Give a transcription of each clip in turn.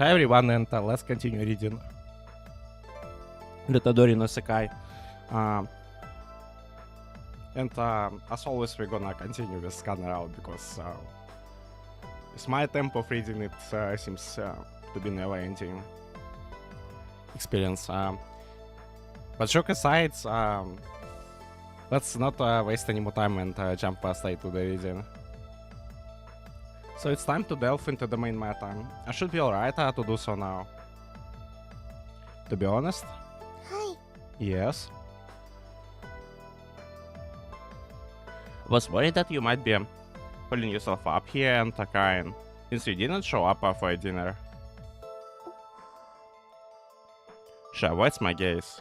Hi everyone, and let's continue reading Irotoridori no Sekai. And as always, we're gonna continue with Kana route because with my tempo of reading it seems to be never-ending experience. But joke aside, let's not waste any more time and jump straight to the reading. So it's time to delve into the main meta. I should be alright to do so now. To be honest? Hi. Yes. Was worried that you might be pulling yourself up here and crying, since you didn't show up for a dinner. She avoids my gaze.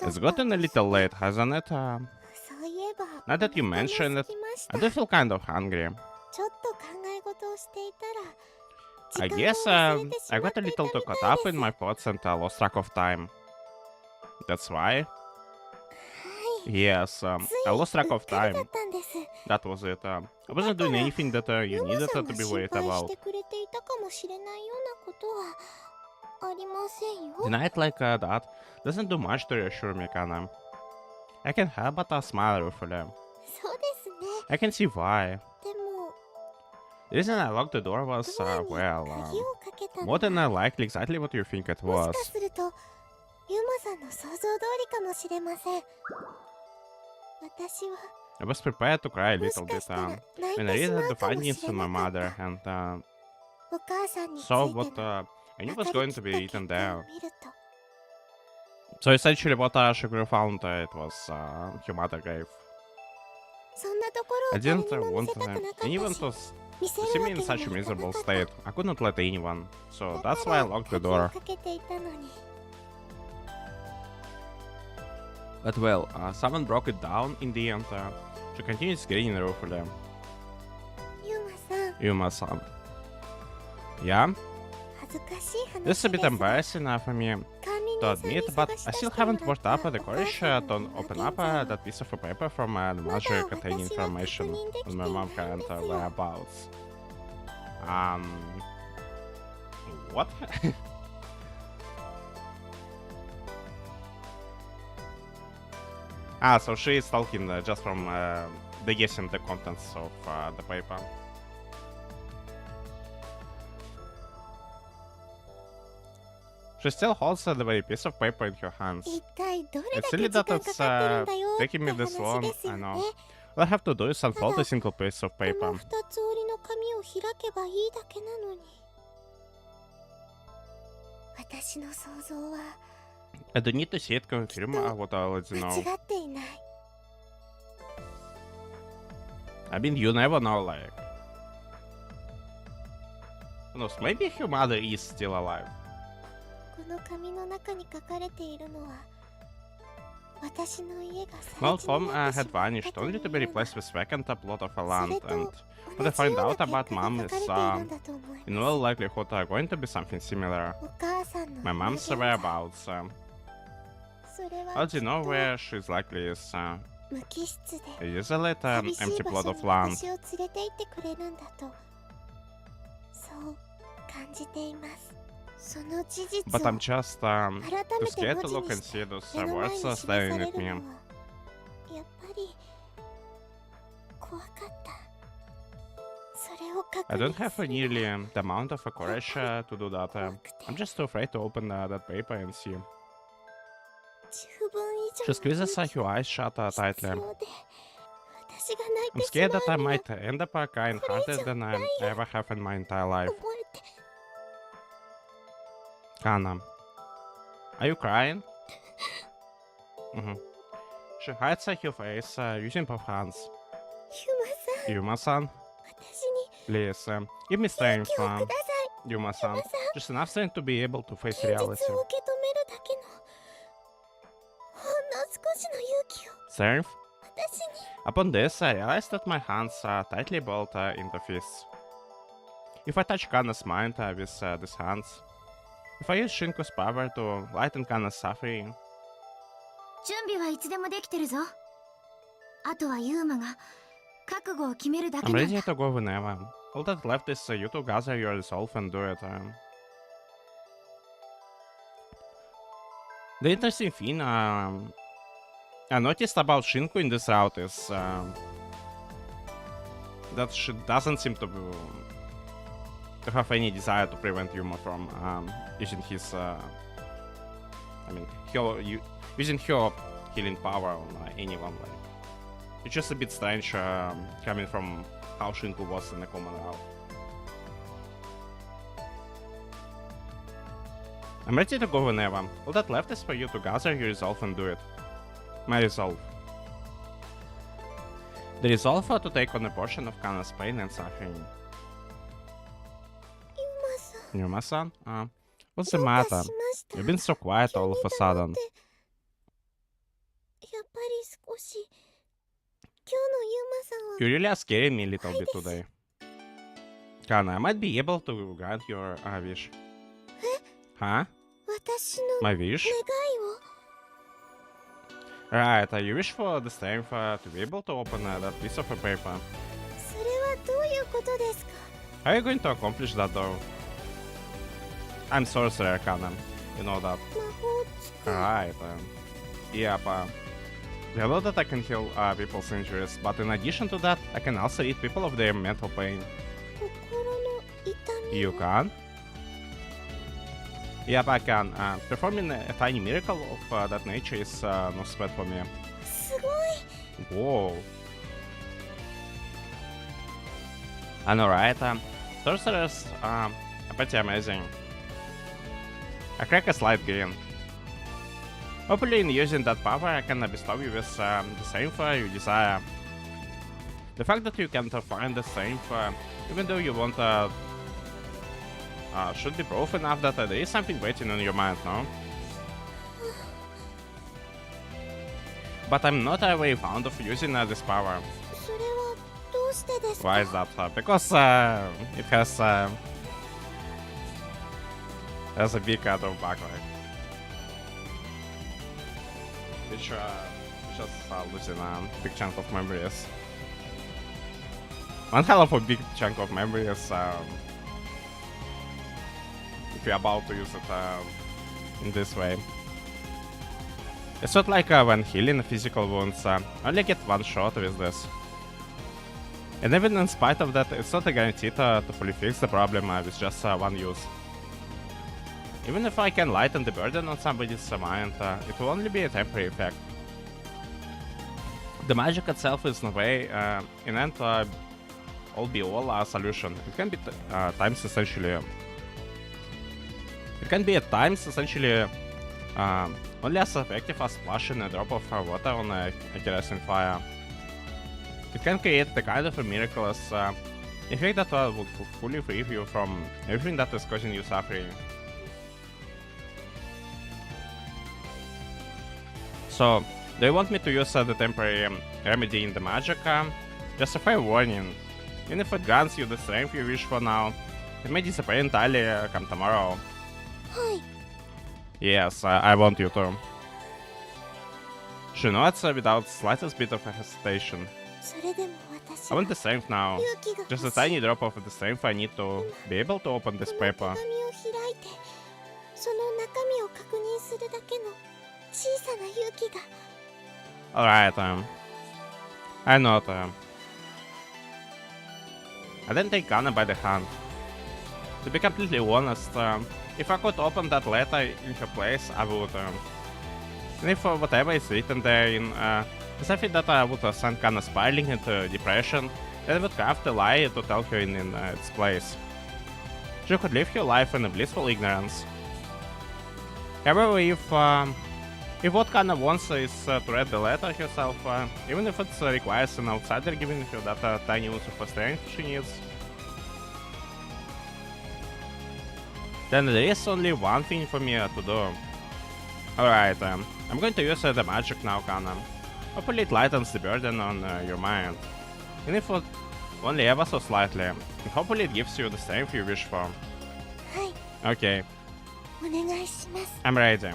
It's gotten a little late, hasn't it? Now that you mention it, I do feel kind of hungry. I guess I got a little too caught up in my thoughts and lost track of time. That's why? Yes, I lost track of time. That was it. I wasn't doing anything that you needed to be worried about. The night like that doesn't do much to reassure me, Kana. I can't help but smile ruefully. I can see why. The reason I locked the door was, more than likely exactly what you think it was. I was prepared to cry a little bit when I read the findings from my mother and saw what I knew was going to be written there. So essentially what Shiguru found, it was her mother gave. I didn't want anyone to see me in such a miserable state. I couldn't let anyone, so that's why I locked the door. But well, someone broke it down in the end. She continued screaming ruefully. Yuma-san. Yeah? This is a bit embarrassing for me to admit, but I still haven't worked up the courage to open up that piece of paper from the module containing information on my mom's current whereabouts. What? So she is talking just from the guessing the contents of the paper. She still holds the very piece of paper in her hands. It's silly that it's taking me this long, I know. All I have to do is unfold a single piece of paper. I don't need to see it confirm what I already know. I mean, you never know, like... Who knows, maybe her mother is still alive. Well, home had vanished, only to be replaced with vacant plot of land, and what I find out about mom is, in all likelihood, going to be something similar. My mom's whereabouts. How do you know where she's likely is? Usually an empty plot of land. But I'm just too scared to look and see those words staring at me. I don't have nearly the amount of courage to do that. I'm just too afraid to open that paper and see. She squeezes her eyes shut tightly. I'm scared that I might end up crying harder than I ever have in my entire life. Kana, are you crying? She hides her face using both hands. Yuma-san? Please, give me strength, Yuma-san. Just enough strength to be able to face reality. Strength? Upon this, I realized that my hands are tightly balled into fists. If I touch Kana's mind with these hands, if I use Shinko's power to lighten Kana's suffering, I'm ready to go whenever. All that left is you to gather your resolve and do it. The interesting thing I noticed about Shinku in this route is that she doesn't seem to have any desire to prevent Yuma from using his, using her healing power on anyone. Like, it's just a bit strange coming from how Shinku was in the common route. I'm ready to go whenever. All that left is for you to gather your resolve and do it. My resolve. The resolve to take on a portion of Kana's pain and suffering. Yuma-san? What's the matter? You've been so quiet all of a sudden. You really are scaring me a little bit today. Kana, I might be able to grant your wish. Huh? My wish? Right, you wish for the strength to be able to open that piece of paper. How are you going to accomplish that though? I'm sorcerer, Kana. You know that. Right. Yep. I know that I can heal people's injuries, but in addition to that, I can also rid people of their mental pain. You can? Yep, I can. Performing a tiny miracle of that nature is no sweat for me. Whoa. I know, right? Sorcerers are pretty amazing. I crack a slight gain. Hopefully in using that power I can bestow you with the strength you desire. The fact that you can't find the strength, even though you want should be proof enough that there is something waiting on your mind, no? But I'm not very fond of using this power. Why is that? Because it has a big drawback, right? Which just losing a big chunk of memories. One hell of a big chunk of memories if you're about to use it in this way. It's not like when healing physical wounds, only get one shot with this. And even in spite of that, it's not a guarantee to fully fix the problem with just one use. Even if I can lighten the burden on somebody's mind, it will only be a temporary effect. The magic itself is in a way, in end, all-be-all solution. It can be times essentially. It can be at times essentially only as effective as splashing a drop of water on a kerosene fire. It can create the kind of a miraculous effect that would fully free you from everything that is causing you suffering. So, do you want me to use the temporary remedy in the magic? Just a fair warning. Even if it grants you the strength you wish for now, it may disappear entirely come tomorrow. Yes, I want you to. She nods without slightest bit of hesitation. I want the strength now. Just a tiny drop of the strength I need to be able to open this paper. Alright, I know it. I didn't take Kana by the hand. To be completely honest, if I could open that letter in her place, I would. And if whatever is written therein is something that I would send Kana spiraling into depression, then I would have to lie to tell her in its place. She could live her life in a blissful ignorance. However, if what Kana wants is to read the letter herself, even if it requires an outsider giving her that tiny ounce of strength she needs, then there is only one thing for me to do. Alright, I'm going to use the magic now, Kana. Hopefully it lightens the burden on your mind. And if only ever so slightly, and hopefully it gives you the strength you wish for. Okay. I'm ready.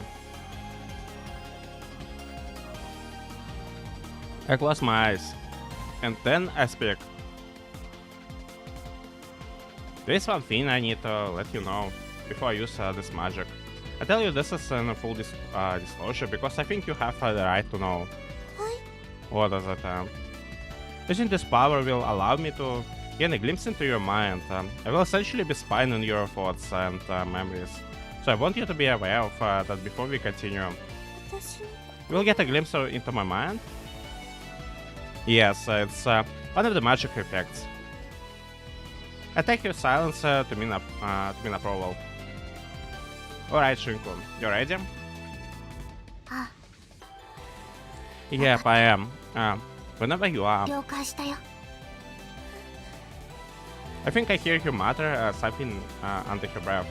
I close my eyes, and then I speak. There is one thing I need to let you know before I use this magic. I tell you this is in full disclosure because I think you have the right to know. What is it? Using this power will allow me to gain a glimpse into your mind. I will essentially be spying on your thoughts and memories. So I want you to be aware of that before we continue. You will get a glimpse into my mind? Yes, it's one of the magic effects. I take your silence to mean approval. Alright, Shinku, you ready? Yep, I am. Whenever you are. I think I hear you mutter something under her breath.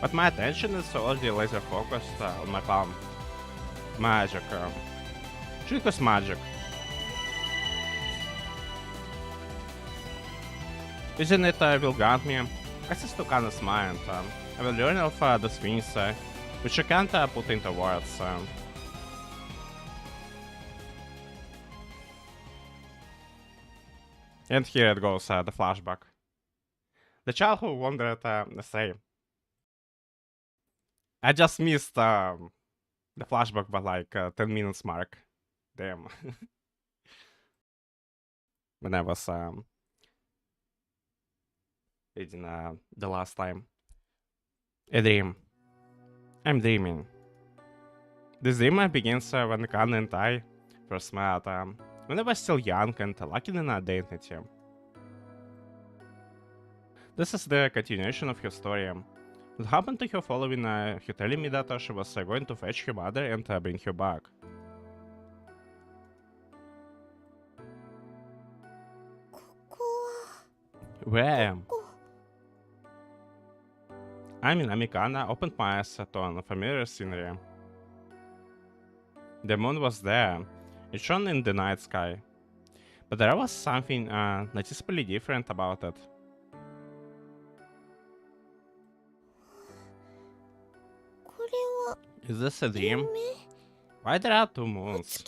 But my attention is already laser focused on my palm. Magic. Shinku's magic. Using it will grant me access to Kana's mind. I will learn of the things which I can't put into words. And here it goes, the flashback. The child who wandered astray. I just missed the flashback by like 10 minutes mark. Damn. When I was reading the last time. A dream. I'm dreaming. This dream begins when Kana and I first met, when I was still young and lacking in identity. This is the continuation of her story. What happened to her following her telling me that she was going to fetch her mother and bring her back. Where I am? I mean, Kana opened my eyes to unfamiliar scenery. The moon was there. It shone in the night sky. But there was something noticeably different about it. Is this a dream? Why there are two moons?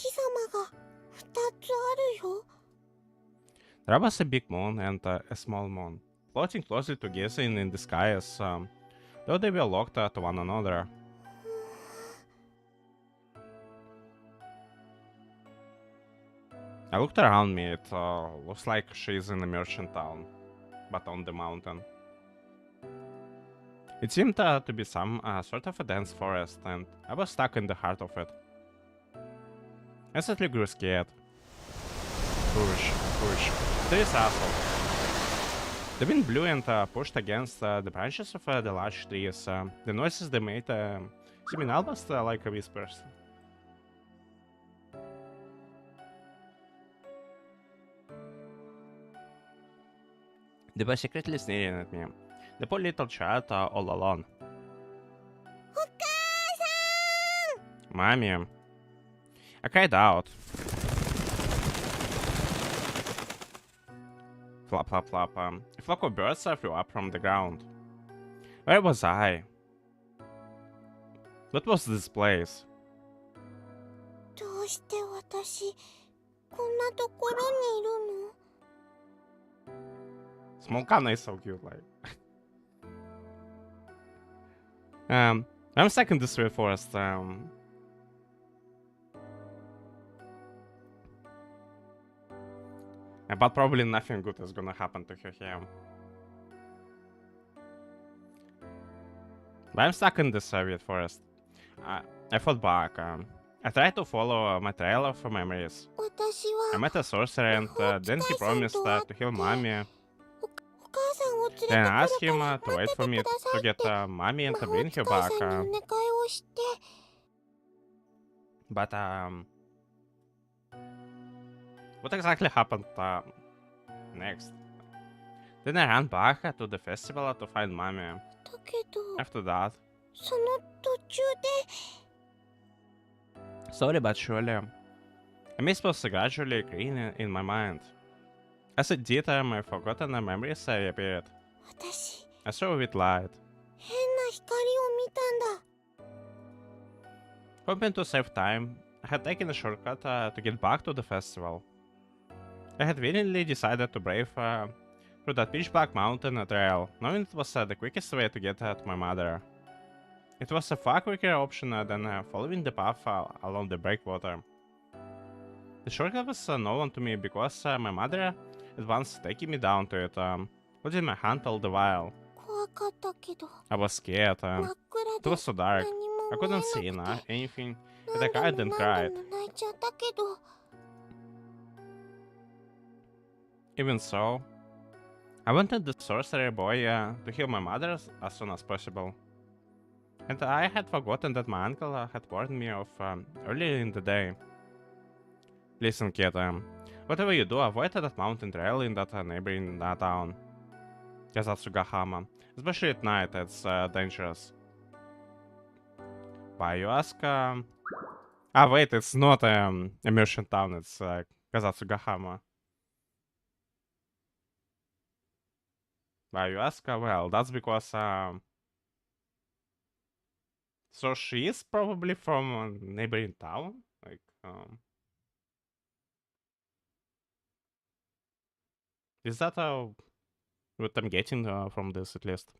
There was a big moon and a small moon, floating closely together in the sky as though they were locked to one another. I looked around me. It looks like she's in a merchant town, but on the mountain. It seemed to be some sort of a dense forest, and I was stuck in the heart of it. I suddenly grew scared. Push, push. This asshole. The wind blew and pushed against the branches of the large trees. The noises they made seemed almost like whispers. They were secretly sneering at me. The poor little child all alone. Mommy. I cried out. Flop, flop, flop. A flock of birds flew up from the ground. Where was I? What was this place? Small Kana is so cute, like. I'm stuck in this forest. But probably nothing good is gonna happen to her here. But I'm stuck in this weird forest. I fought back. I tried to follow my trail of memories. I met a sorcerer and then he promised to heal Mommy. Then I asked him to wait for me to get Mommy and to bring her back. But what exactly happened next? Then I ran back to the festival to find Mommy. After that, slowly but surely, I missed was gradually green in my mind. As it did, my forgotten memories reappeared. I saw a white light. Hoping to save time, I had taken a shortcut to get back to the festival. I had willingly decided to brave through that pitch black mountain trail, knowing it was the quickest way to get to my mother. It was a far quicker option than following the path along the breakwater. The shortcut was known to me because my mother had once taken me down to it, holding my hand all the while. I was scared. It was so dark. I couldn't see anything, and I cried and cried. Even so, I wanted the sorcerer boy to heal my mother as soon as possible. And I had forgotten that my uncle had warned me of earlier in the day. Listen, kid, whatever you do, avoid that mountain trail in that neighboring town, Kazatsugahama. Especially at night, it's dangerous. Why, you ask? Wait, it's not a merchant town, it's Kazatsugahama. Why, you ask? Well, that's because... So she is probably from a neighboring town? Like, is that what I'm getting from this, at least?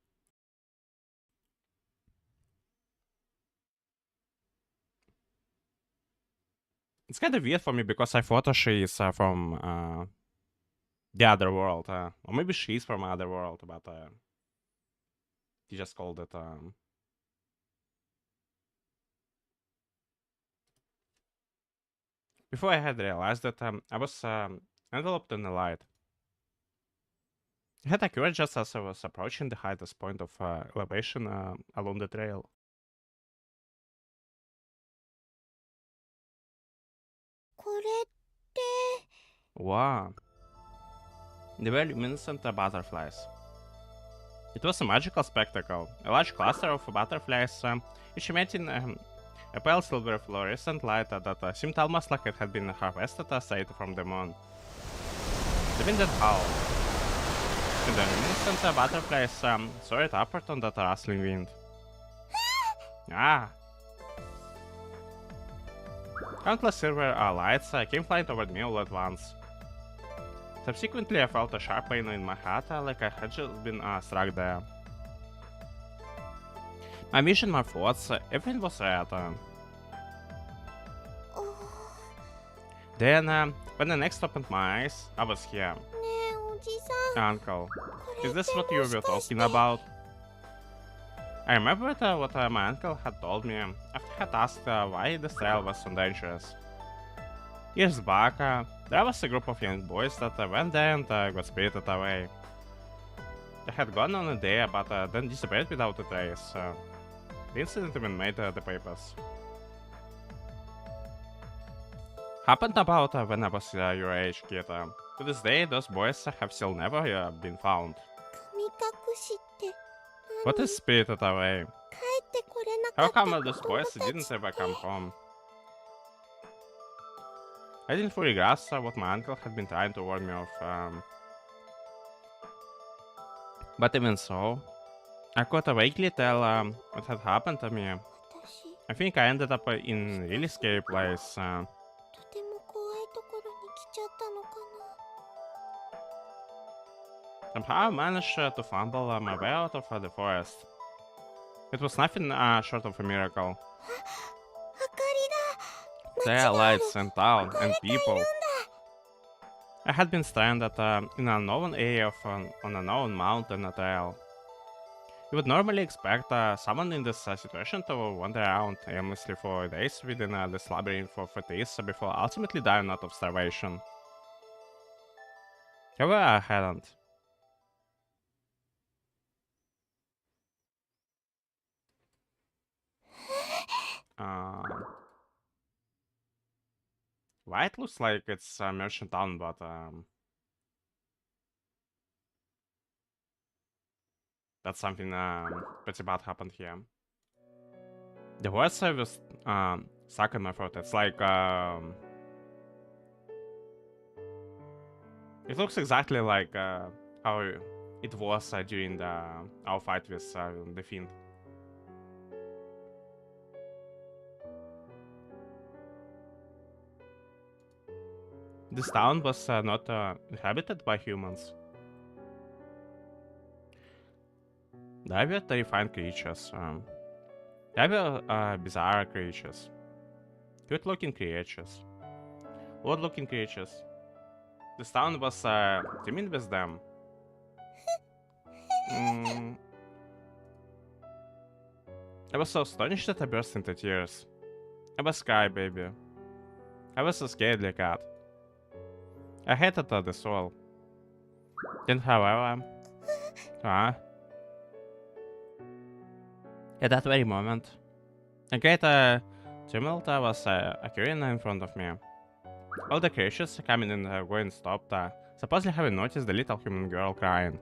It's kind of weird for me because I thought she is from the other world. Or maybe she's from other world, but he just called it... Before I had realized that I was enveloped in the light. I had occurred just as I was approaching the highest point of elevation along the trail. Wow. They were luminescent butterflies. It was a magical spectacle. A large cluster of butterflies, each emitting a pale silver fluorescent light that seemed almost like it had been harvested straight from the moon. The wind had howled, and the luminescent butterflies soared upward on that rustling wind. Countless silver lights came flying toward me all at once. Subsequently, I felt a sharp pain in my heart, like I had just been struck there. My vision, my thoughts, everything was red. Then, when I next opened my eyes, I was here. Uncle, is this what you were talking about? I remembered what my uncle had told me after I had asked why this trail was so dangerous. Years back, there was a group of young boys that went there and got spirited away. They had gone on a day, but then disappeared without a trace. The incident even made the papers. Happened about when I was your age, kid. To this day, those boys have still never been found. What is spirited away? How come those boys didn't ever come home? I didn't fully grasp what my uncle had been trying to warn me of. But even so, I could vaguely tell what had happened to me. I think I ended up in a really scary place. Somehow I managed to fumble my way out of the forest. It was nothing short of a miracle. There are lights and town and people. I had been stranded in an unknown area on an unknown mountain trail. You would normally expect someone in this situation to wander around aimlessly for days within this labyrinth of trees before ultimately dying out of starvation. However, I hadn't. Why it looks like it's a merchant town, but that's something pretty bad happened here. The word service stuck in my throat. It's like it looks exactly like how it was during our fight with the Fiend. This town was not inhabited by humans. They were terrifying creatures. They were bizarre creatures. Good-looking creatures. Odd-looking creatures. This town was teeming with them. I was so astonished that I burst into tears. I was Sky, baby. I was a scaredy cat. I hated the soul. Then, however, at that very moment, a great tumult was occurring in front of me. All the creatures coming and going stopped, supposedly having noticed the little human girl crying.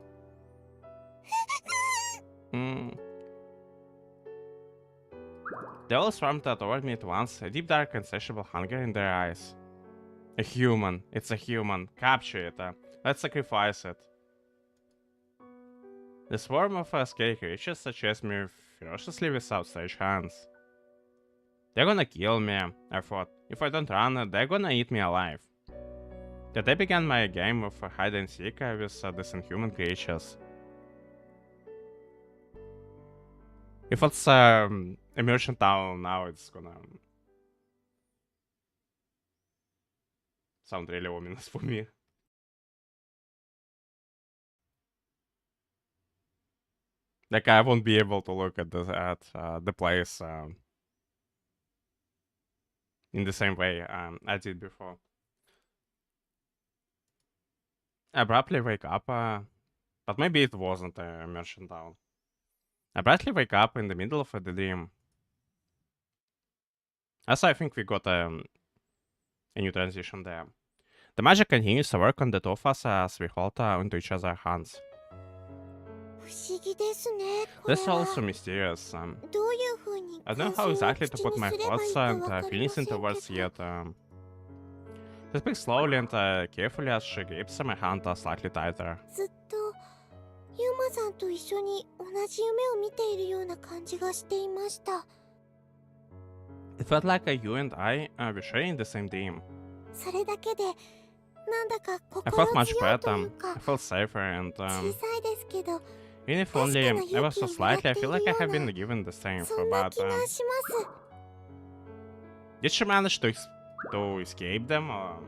They all swarmed toward me at once, a deep, dark, insatiable hunger in their eyes. A human. It's a human. Capture it. Let's sacrifice it. The swarm of scary creatures chased me ferociously with outstretched hands. They're gonna kill me, I thought. If I don't run, they're gonna eat me alive. That I began my game of hide and seek with these inhuman creatures. If it's immersion town now, it's gonna sound really ominous for me. Like I won't be able to look at the place in the same way I did before. I abruptly wake up, but maybe it wasn't a immersion town. I abruptly wake up in the middle of the dream. Also, I think we got a new transition there. The magic continues to work on the two of us as we hold onto each other's hands. This is also mysterious. I don't know how exactly to put my thoughts and feelings into words yet. She speaks slowly and carefully as she grips my hand slightly tighter. It felt like you and I were sharing the same dream. I felt much better, I felt safer, and even if only ever so slightly, I feel like I have been given the same, but did she manage to escape them? Or...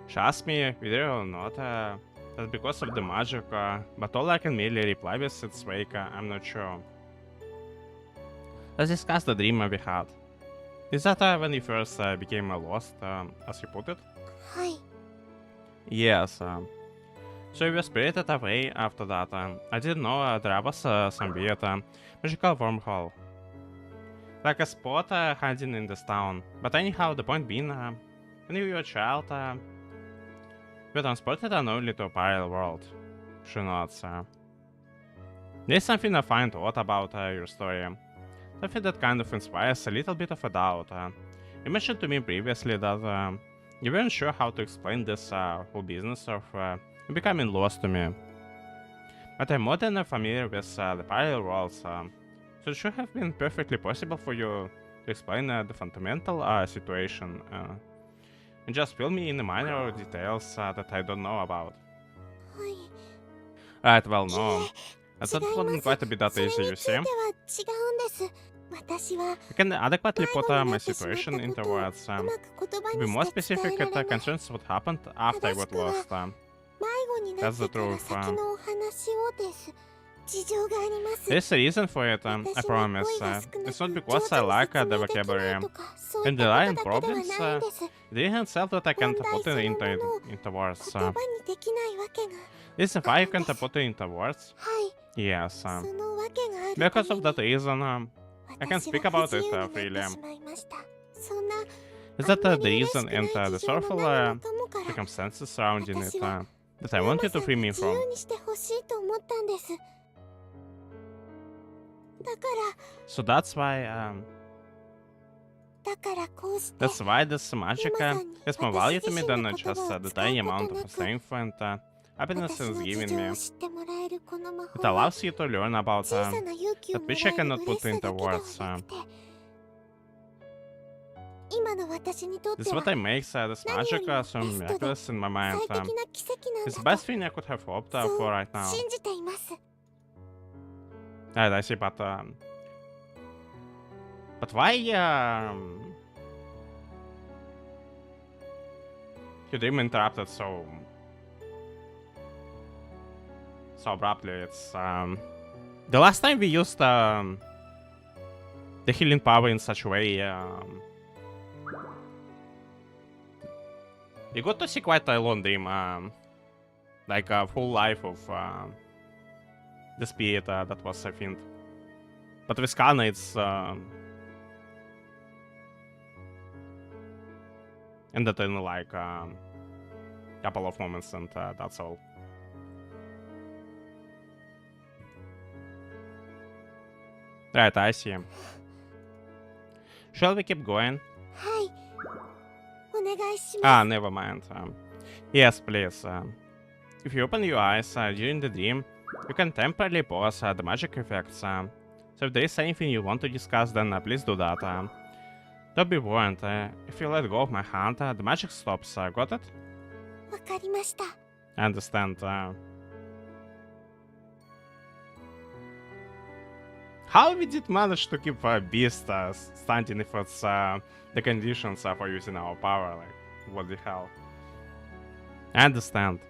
She asked me whether or not that's because of the magic, but all I can merely reply with its wake, I'm not sure. Let's discuss the dream we had. Is that when you first became lost, as you put it? Yes. So you were spirited away after that. I didn't know there was some weird magical wormhole. Like a spot hiding in this town. But anyhow, the point being, when you were a child, you were transported unknowingly to a parallel world. She nods. There's something I find odd about your story. Something that kind of inspires a little bit of a doubt. You mentioned to me previously that you weren't sure how to explain this whole business of becoming lost to me. But I'm more than familiar with the parallel worlds, so it should have been perfectly possible for you to explain the fundamental situation and just fill me in the minor details that I don't know about. Right, well, no. I thought it wouldn't quite be that easy, you see. I can adequately put my situation into words. To be more specific, it concerns what happened after I got lost. That's the truth. There's a reason for it, I promise. It's not because I like the vocabulary. When there are problems, the itself that I can't put it into words. This is why I can't put it into words? Yes. Because of that reason, I can speak about it freely. Is that the reason and the sorrowful circumstances surrounding it that I want you to free me from? So that's why this magic has more value to me than just the tiny amount of strength and happiness it's giving me. It allows you to learn about that which I cannot put into words. This is what I make this magic so miraculous in my mind. It's the best thing I could have hoped for right now. Right, I see, but why your dream interrupted so abruptly? It's the last time we used the healing power in such a way, we got to see quite a long dream, like a full life of the spirit that was, I think. But with Kana, it's ended in like couple of moments, and that's all. Right, I see. Shall we keep going? Never mind. Yes, please. If you open your eyes during the dream, you can temporarily pause the magic effects. So if there is anything you want to discuss, then please do that. Don't be warned. If you let go of my hand, the magic stops. Got it? I understand. How we did manage to keep Beast standing if it's the conditions for using our power? Like, what the hell? I understand.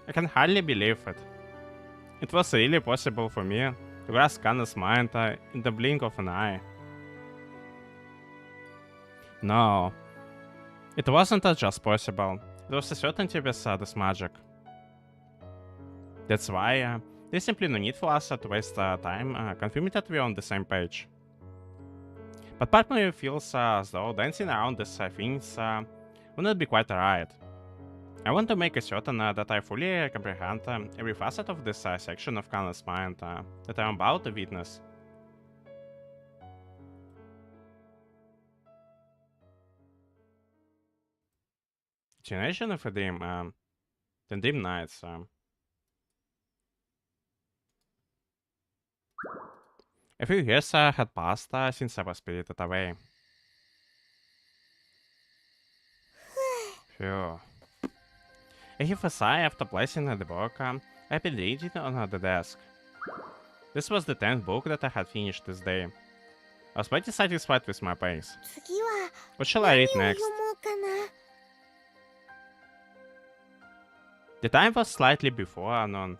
I can hardly believe it. It was really possible for me to grasp Kana's mind in the blink of an eye. No, it wasn't just possible. It was a certainty with this magic. That's why there's simply no need for us to waste time confirming that we're on the same page. But part of me feels as though dancing around these things would not be quite right. I want to make certain that I fully comprehend every facet of this section of Kana's mind that I'm about to witness. Generation of a dream, the dream nights. A few years had passed since I was spirited away. Phew. I heave a sigh after placing the book I've been reading on the desk. This was the 10th book that I had finished this day. I was pretty satisfied with my pace. What shall I read next? The time was slightly before noon.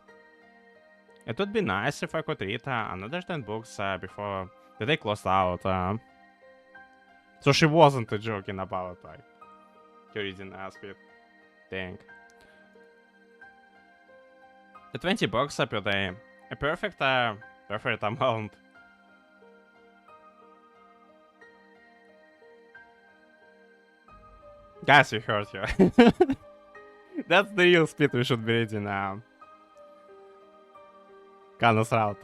It would be nice if I could read another 10 books before the day closed out. So she wasn't joking about like your reading speed. Dang. The 20 bucks per day. A perfect amount. Guys, you heard her. That's the real speed we should be reading now. Kana's route.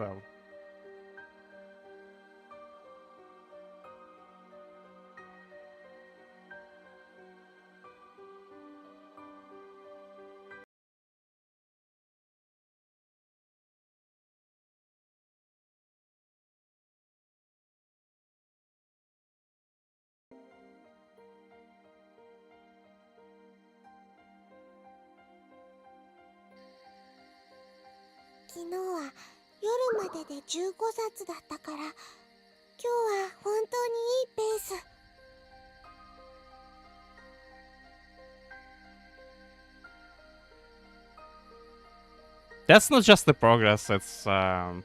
That's not just the progress, it's a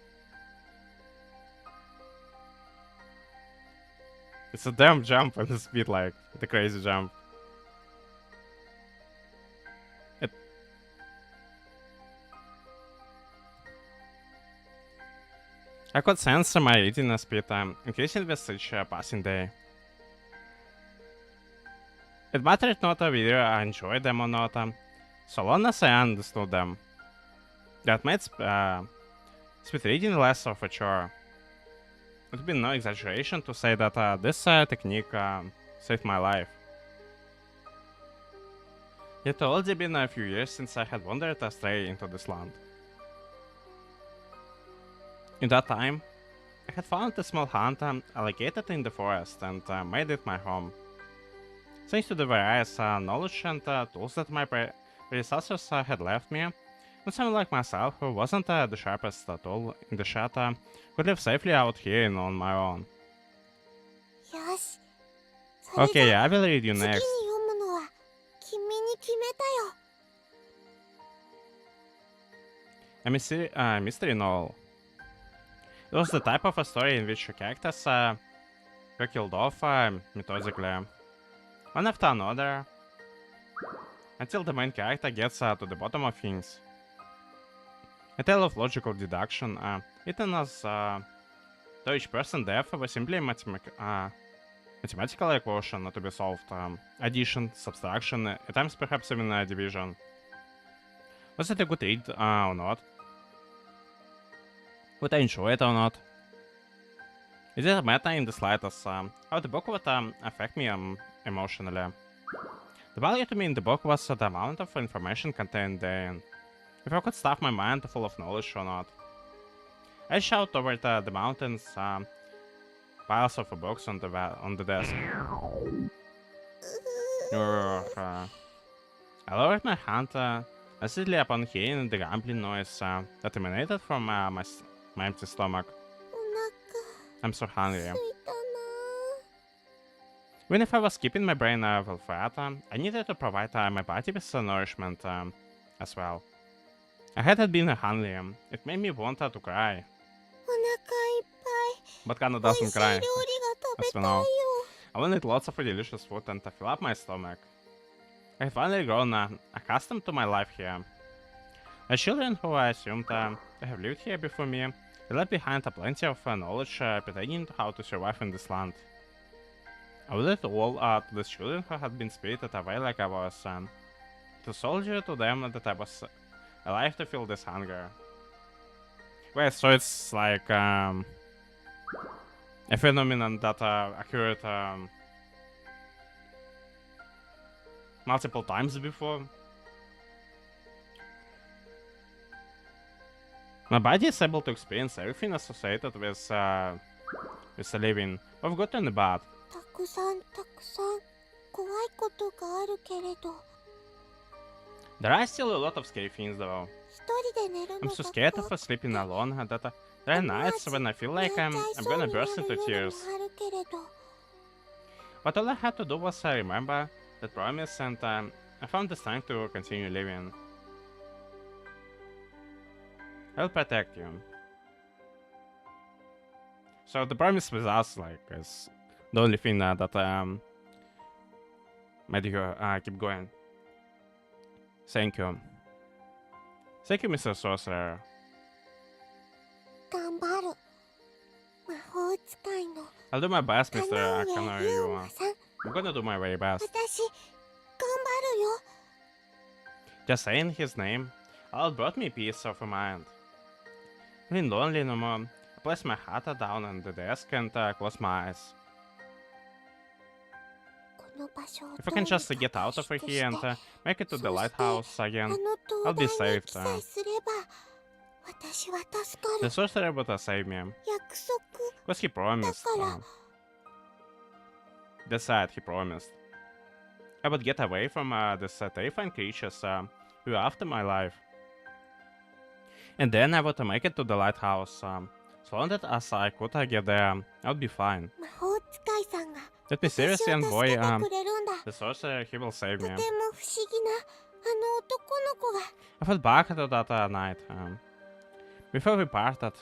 damn jump and the speed, like the crazy jump. I could sense my reading speed increasing with each passing day. It mattered not whether I enjoyed them or not, so long as I understood them. That made speed reading less of a chore. It would be no exaggeration to say that this technique saved my life. It had already been a few years since I had wandered astray into this land. In that time, I had found a small hut located in the forest and made it my home. Thanks to the various knowledge and tools that my predecessors had left me, and someone like myself, who wasn't the sharpest tool in the shed, could live safely out here on my own. よし。それじゃ Okay, I will read you 次に next. 読むのは君に決めたよ。A mystery novel. It was the type of a story in which characters were killed off methodically, one after another, until the main character gets to the bottom of things. A tale of logical deduction, written as though each person's death was simply a mathematical equation to be solved, addition, subtraction, at times perhaps even division. Was it a good read or not? Would I enjoy it or not? It didn't matter in the slightest how the book would affect me emotionally. The value to me in the book was the amount of information contained therein. If I could stuff my mind full of knowledge or not. I shout toward the mountains, piles of books on the desk. I lowered my hand immediately upon hearing the gambling noise that emanated from my empty stomach. お I'm so 腹 hungry. すいたな。 Even if I was keeping my brain well fed, I needed to provide my body with nourishment as well. I hadn't been hungry. It made me want to cry. お腹いっぱ But Kana い。美味 doesn't しい料 cry, 理が食べ as た we いよ。 know. I wanted lots of delicious food and to fill up my stomach. I had finally grown accustomed to my life here. The children who I assumed have lived here before me, they left behind plenty of knowledge pertaining to how to survive in this land. I would it all to the children who had been spirited away like I was, to soldier to them that I was alive to feel this hunger. Wait, so it's like a phenomenon that occurred multiple times before. My body is able to experience everything associated with the living, both good and bad. たくさん怖いことがあるけれど、 There are still a lot of scary things though. 一人で寝るの I'm が so scared of sleeping alone that there are nights when I feel like I'm gonna burst into tears. あるけれど、 But all I had to do was remember that promise and I found the strength to continue living. I'll protect you. So the promise with us, like, is the only thing that made you keep going. Thank you. Thank you, Mr. Sorcerer. 頑張る。魔法使いの I'll do my best, カ Mr. ナウエ Kana ユー Yuma. マさん。 I'm gonna do my very best. 私、頑張るよ。 Just saying his name, all brought me peace of mind. Feeling lonely no more, I placed my hat down on the desk and closed my eyes. この場所を If I can just get out of here and make it to the lighthouse あ again, の I'll 灯 be 台に saved. 記載すれば、私は助か The る。 sorcerer would save me, 約束 because he promised. だから、 That's sad, he promised. I would get away from these terrifying creatures who were after my life. And then I would make it to the lighthouse. As long as I could get there, I would be fine. 魔法使いさんが That 私を mysterious 助 young け boy, てくれるんだ。 the sorcerer, he will save と me. ても不思議なあの男の子が I felt back to that night. Before we parted,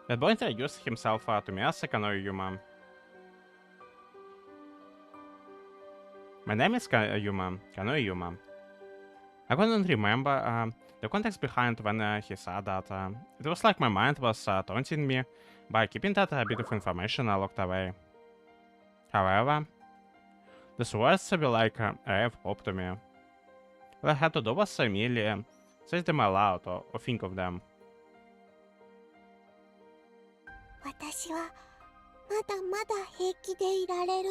that boy introduced himself to me as Kana Yuma. My name is Yuma, Kana Yuma. I couldn't remember the context behind when he said that. It was like my mind was taunting me by keeping that bit of information locked away. However, these words were like a ray of hope to me. All I had to do was merely say them aloud or think of them. 私はまだまだ平気でいられる。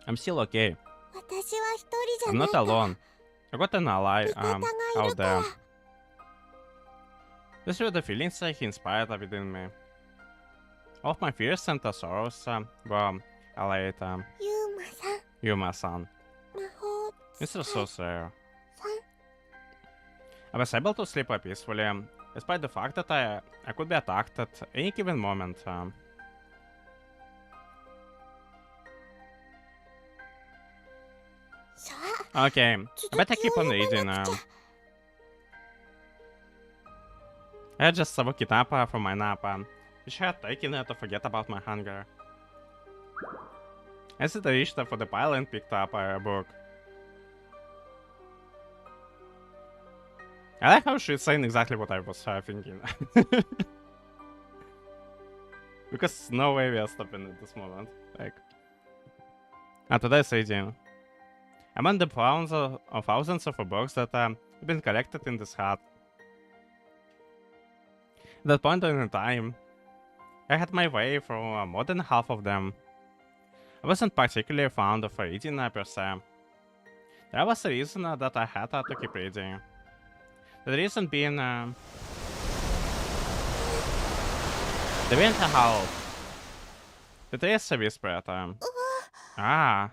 I'm still okay. 私は一人じゃ I'm ない not から。 alone. I got an ally 味方がい out るから there. These were the feelings he inspired within me. All of my fears and sorrows were allayed. ユーマさ Yuma-san. 魔法 Mr. 使い Sorcerer. さん I was able to sleep peacefully, despite the fact that I could be attacked at any given moment. さ Okay, あ I 続 better き keep を on 読ま reading. なくちゃ I just woke it up from my nap, which I had taken to forget about my hunger. I sit reached for the pile and picked up a book. I like how she's saying exactly what I was thinking. Because no way we are stopping at this moment. Like, today's reading. Among the thousands of books that have been collected in this hut. At that point in time, I had my way through more than half of them. I wasn't particularly fond of reading per se. There was a reason that I had to keep reading. The reason being the winter howled. The trees whispered. Ah.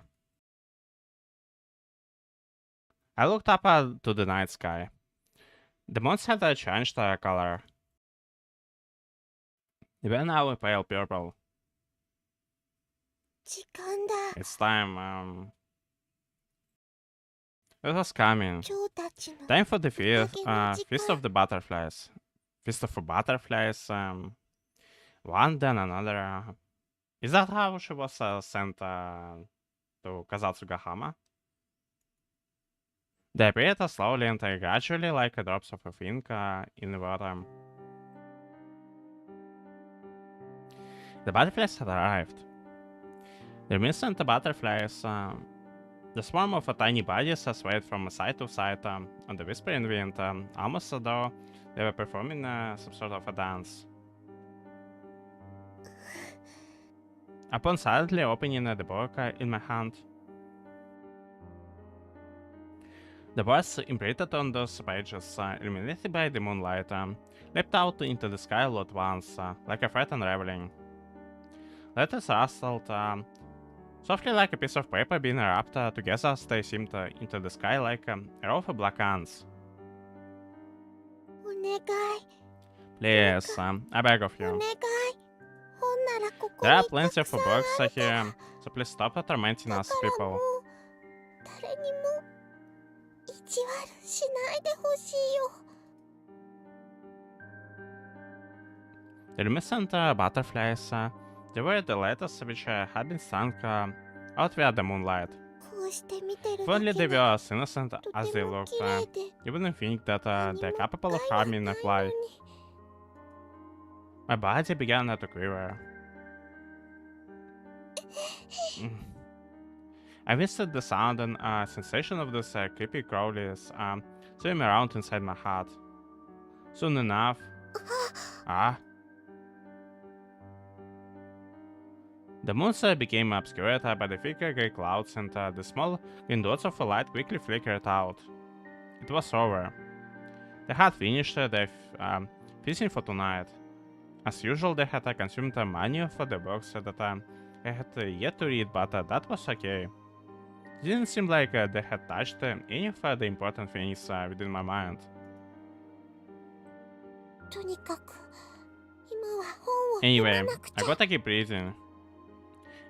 I looked up to the night sky. The moons had changed color. They were now a pale purple. 時間だ It's time. It was coming. 蝶たちの Time for the feast, Magic feast of the butterflies. Feast of butterflies. One then another. Is that how she was sent to Kazatsugahama? They appeared slowly and gradually like drops of ink in the water. The butterflies had arrived. The innocent butterflies, the swarm of tiny bodies swayed from side to side on the whispering wind, almost as though they were performing some sort of a dance. Upon silently opening the book in my hand, the voice imprinted on those pages, illuminated by the moonlight, leapt out into the sky all at once, like a frightened reveling. Letters rustled, softly like a piece of paper being wrapped together as they seemed into the sky like a row of black ants. お願い Please, I beg of お you. 願い本ならここ There are に plenty た of くさん books あるから here, so please stop tormenting だ us からも people. う誰にも意地悪しないでほしいよ The luminescent butterflies, they were the letters which had been sunk out via the moonlight. こうして見てる If だ only け they で were as innocent と as て they も looked, 綺麗で you wouldn't think that 何 they're も capable of 害は harming な a い fly. のに My body began to quiver. I missed the sound and sensation of those creepy crawlies swimming around inside my heart. Soon enough. The moon became obscured by the thick grey clouds, and the small green dots of light quickly flickered out. It was over. They had finished their fishing for tonight. As usual, they had consumed many for the books that I had yet to read, but that was okay. It didn't seem like they had touched any of the important things within my mind. とにかく今は本を読 Anyway, まなくち I ゃ gotta keep reading.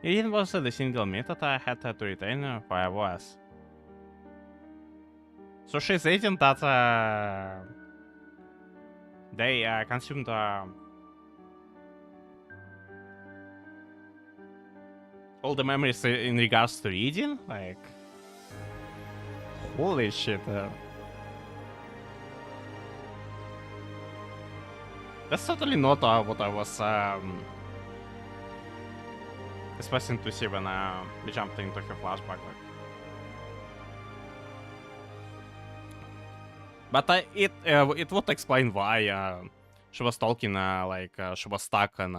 It was the single myth that I had to retain where I was. So she's reading that they consumed all the memories in regards to reading? Like, holy shit. That's totally not what I was expecting to see when we jumped into her flashback. But it would explain why she was talking like she was stuck in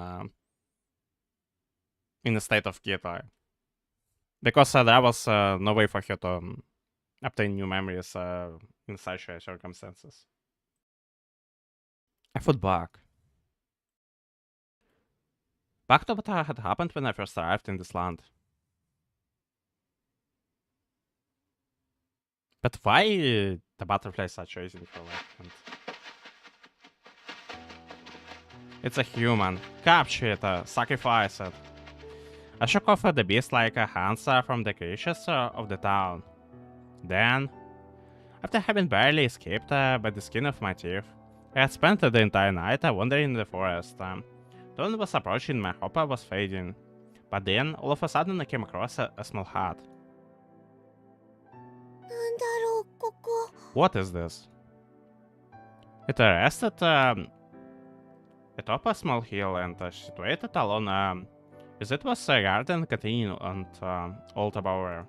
a state of guitar. Because there was no way for her to obtain new memories in such circumstances. I thought back. Back to what had happened when I first arrived in this land. But why the butterflies are chasing her left? It's a human. Capture it, sacrifice it. I shook off the beast like a answer from the creatures of the town. Then, after having barely escaped by the skin of my teeth, I had spent the entire night wandering in the forest. Dawn was approaching, my hope was fading. But then, all of a sudden, I came across a small hut. What is this? It rested atop a small hill and situated alone, as it was a garden containing an old bower.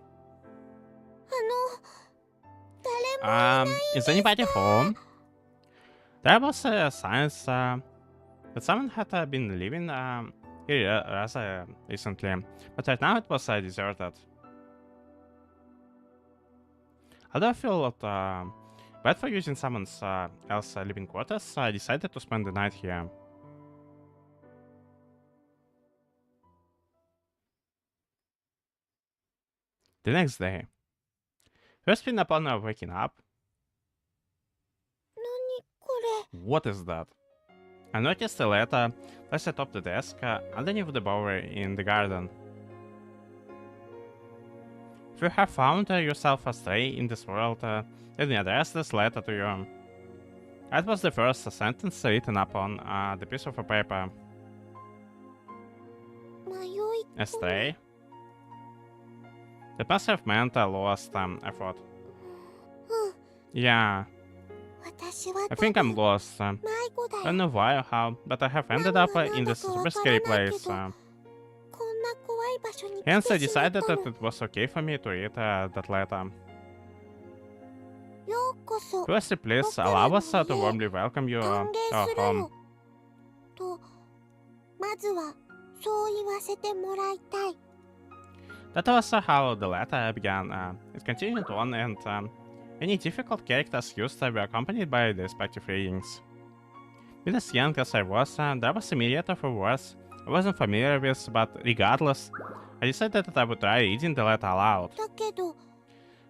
Is anybody home? There was a signs that someone had been living here rather recently, but right now it was deserted. Although I feel bad for using someone else's living quarters, I decided to spend the night here. The next day. First thing upon waking up. What is that? I noticed a letter placed atop the desk underneath the bower in the garden. If you have found yourself astray in this world, let me address this letter to you. That was the first sentence written upon the piece of paper. Astray? That must have meant lost effort. Yeah. I think I'm lost. I don't know why or how, but I have ended up in this super scary place. Hence I decided that it was okay for me to read that letter. Firstly, please allow us to warmly welcome you to our home. That was how the letter began. It continued on, and any difficult characters used were accompanied by the respective readings. Being as young as I was, there was a myriad of words I wasn't familiar with, but regardless, I decided that I would try reading the letter aloud.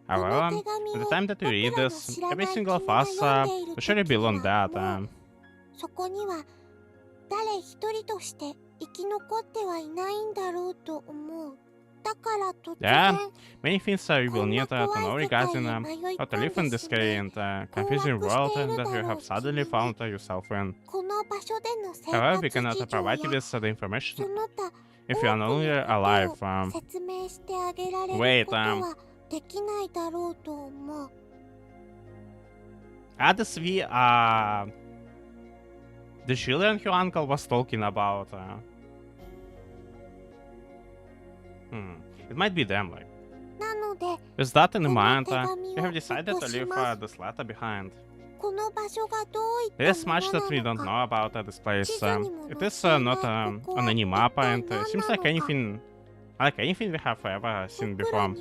However, at the time that you read this, every single of us will surely be alone that. Yeah, many things we will need to know regarding how to live in this scary and confusing world that you have suddenly found yourself in. However, we cannot provide you with the information if you are no longer alive. Wait, this the children your uncle was talking about. It might be them, like. With that in mind, we have decided to leave this letter behind. There is much that we don't know about this place. It is not on any map, and it seems like anything we have ever seen before.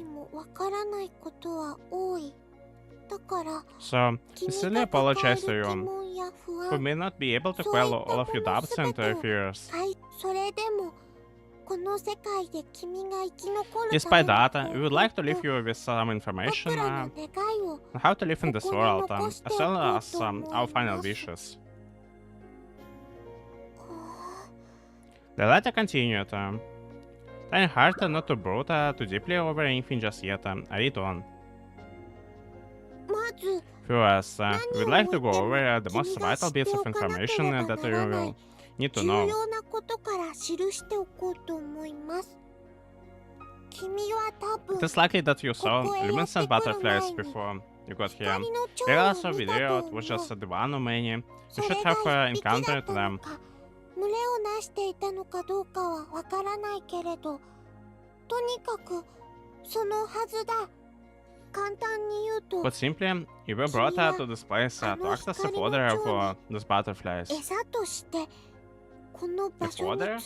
So, I sincerely apologize to you. We may not be able to quell all of your doubts and fears. Despite that, we would like to leave you with some information on how to live in this world, as well as our final wishes. The letter continued. Trying hard not to brood too deeply over anything just yet, I read on. First, we would like to go over the most vital bits of information that you will need to know. It is likely that you saw luminescent butterflies before you got here. Regardless of video, it was just the one of many. You should have encountered them. But simply, you were brought to this place to act as a fodder for these butterflies. Fodder?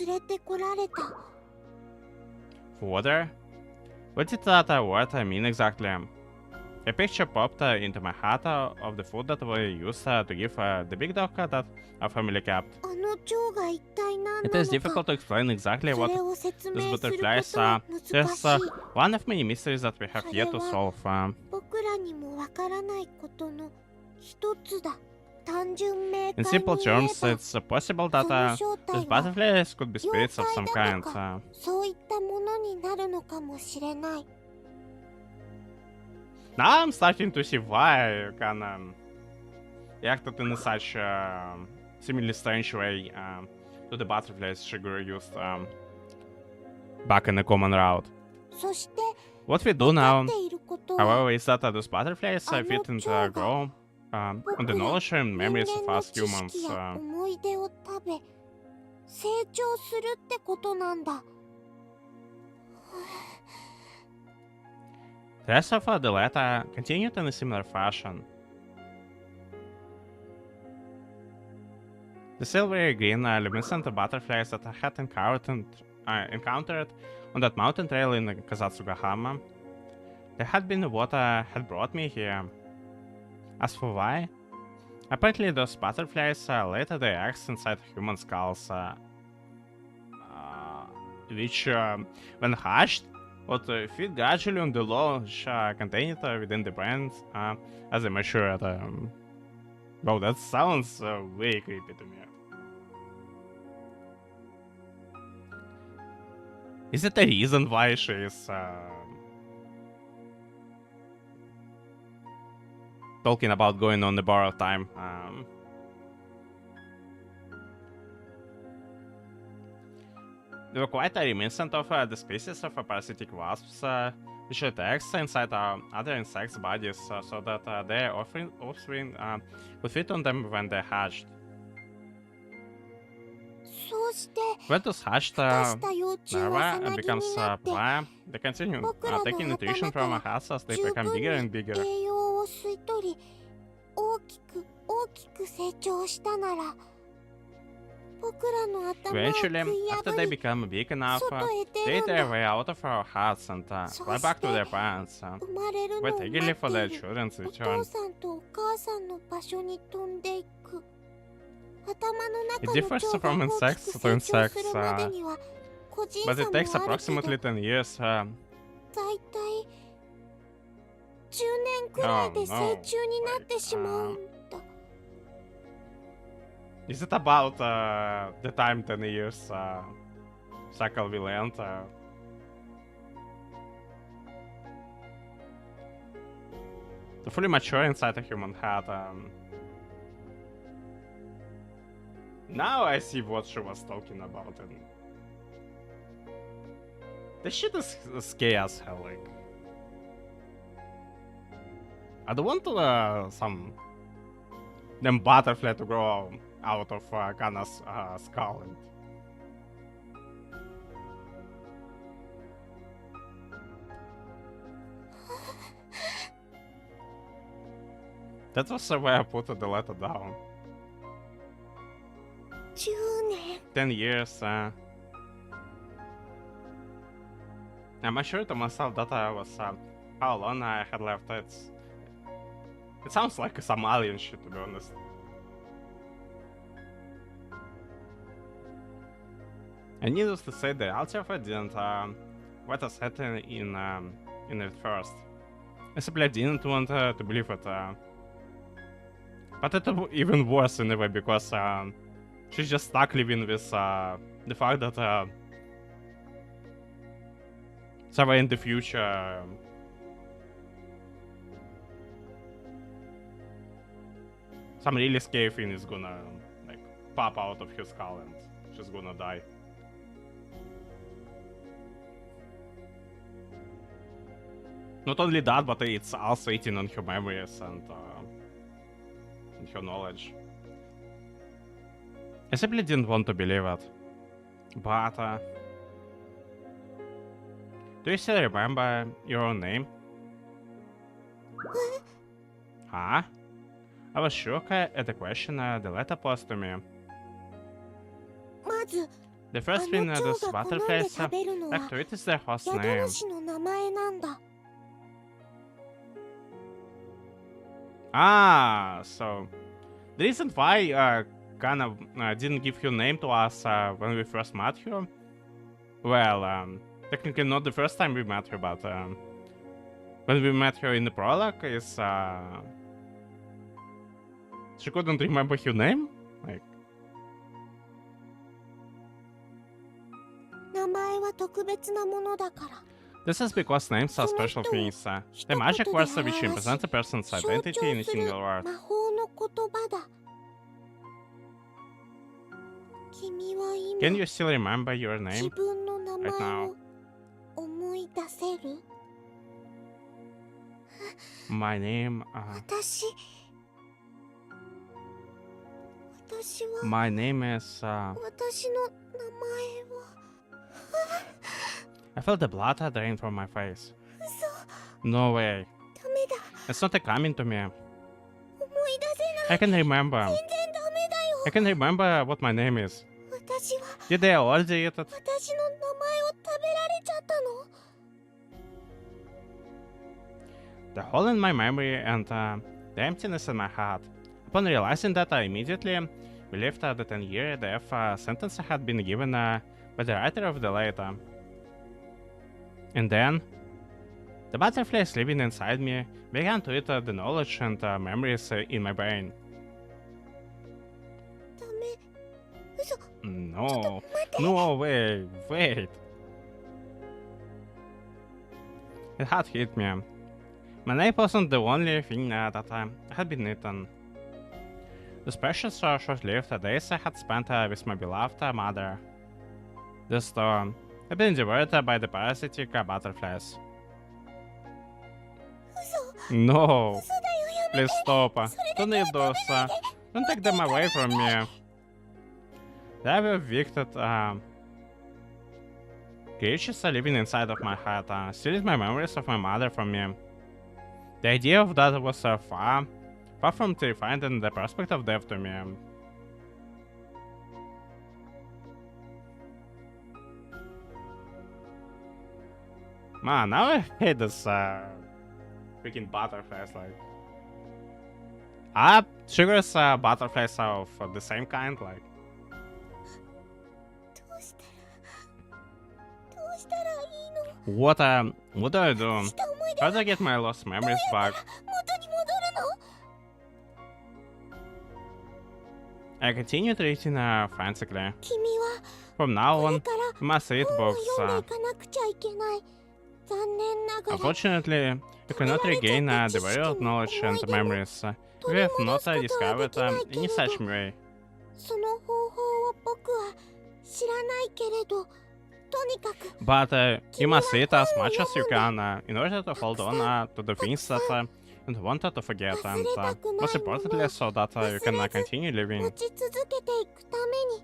Fodder? What did that word mean exactly? A picture popped into my head of the food that we used to give the big dog that our family kept. It is difficult to explain exactly what these butterflies are. There's one of many mysteries that we have yet to solve. にもわからないことの一つだ。単純明 In 快に simple 言え terms, ば it's possible そ that の正 these 体は butterflies could be 妖 spirits of 怪 some だ kind. とかそういったものになるのかもしれない。 Now I'm starting to see why Kana acted in such seemingly strange way to the butterflies Shigure used back in the common route. そして What we do 分か now, っていることは however, is that those butterflies fit and grow on the knowledge and 人 memories 間 of の us 知 humans. 識や思い出を食べ成長するってことなんだ。 The rest of the letter continued in a similar fashion. The silvery green luminescent butterflies that I had encountered on that mountain trail in Kazatsugahama, they had been what had brought me here. As for why, apparently those butterflies laid their eggs inside human skulls, which, when hatched, would feed gradually on the large contained within the brains as they matured. Wow, that sounds way creepy to me. Is it a reason why she is talking about going on the borrowed time? They were quite reminiscent of the species of parasitic wasps, which laid eggs inside other insects' bodies so that their offspring would feed on them when they hatched. そうして When those hatched 孵化した幼虫はさ larvae なぎ becomes になって pliant, they continue 僕らの taking nutrition 頭 from から us as they 十 become 分 bigger に and bigger. 栄養を吸い取り大きく成長したなら僕らの頭を Eventually, 食い after 破 they り become big enough, 外へ出 they るん eat their だ。 way out of our hearts and fly back to their parents, 生まれるの wait を待 eagerly っ for て their いる children's お return. 父さんとお母さんの場所に飛んでいく。頭の It 中の differs 腸 from が大き insects く to 成長す insects, るまでには個人 but 差 it も takes あるけど approximately 10 years. だいたい10年くらいで Oh, 成 no. 虫になってしまうんだ。 Is it about the time 10 years cycle will end? To fully mature inside a human head. Now I see what she was talking about. And this shit is scary as hell. Like, I don't want some them butterfly to grow out of Kana's skull. And that was where I put the letter down. 10年 10 years. I'm not sure to myself that I was how long I had left. It sounds like some alien shit, to be honest. And needless to say, the altar of it didn't let us head in it first. I simply didn't want to believe it. But it was even worse in a way because she's just stuck living with the fact that somewhere in the future some really scary thing is gonna like pop out of her skull and she's gonna die. Not only that, but it's also eating on her memories and her knowledge. I simply didn't want to believe it. But do you still remember your own name? Huh? I was shocked at the question the letter posed to me. まず The あ first thing の those 蝶が好んで butterflies 食べるの like は to eat is their host 宿 name. 主の名前なんだ。 Ah, so the reason why Kana didn't give her name to us when we first met her? Well, technically not the first time we met her, but when we met her in the prologue is she couldn't remember her name? Like, 名前は特別なものだから。 this is because names are special things. The magic words which represent a person's 象徴 identity in a する single word. 魔法の言葉だ。君は Can 今 you still remember your 自 name? 分の名 right 前 now? を思い出せる？ My name, 私は my name is, 私の名前は I felt the blood drain from my face. 嘘 No way. ダメだ It's not coming to me. 思い出せない I can remember. 全然ダメだよ I can remember what my name is. 私は Did they already eat it? 私の名前を食べられちゃったの The hole in my memory and the emptiness in my heart. Upon realizing that, I immediately believed the 10-year death sentence had been given by the writer of the letter. And then, the butterflies living inside me began to eat the knowledge and memories in my brain. ダメ嘘 No, no, wait. It had hit me. My name wasn't the only thing that had been eaten. Those precious short-lived days I had spent with my beloved mother. The storm had been devoured by the parasitic butterflies. 嘘 No, 嘘だよやめ please て stop. それ Don't だ eat けは those. 食べないで Don't take them away from me. They were wicked creatures living inside of my heart, stealing my memories of my mother from me. The idea of that was far from terrifying than the prospect of death to me. Man, now I hate this freaking butterflies. Like, sugars butterflies are of the same kind. Like, どうしたらいいの what do I do? した思い出 How do I get my lost memories back? 元に戻るの I continued reading frantically. 君は From now これ on, から we must read 本を books. 読んでいかなくちゃいけない残念ながら Unfortunately, you cannot regain the value of knowledge and memories. We have not discovered any such way. その方法を僕は知らないけれどとにかく But you must read as much as you can in order to hold on to the things that you wanted to forget, and most importantly, so that you can continue 持 living. ち続けていくために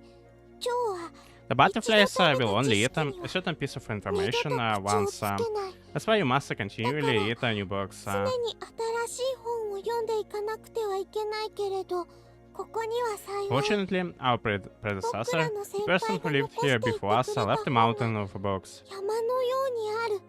今日は The butterflies will only eat a certain piece of 二 information 度と口を once. つけない That's why you must continually read new books. 常に新しい本を読んでいかなくてはいけないけれどここには幸い Fortunately, our predecessor, the person who lived here before us, left a mountain of books. 山のようにある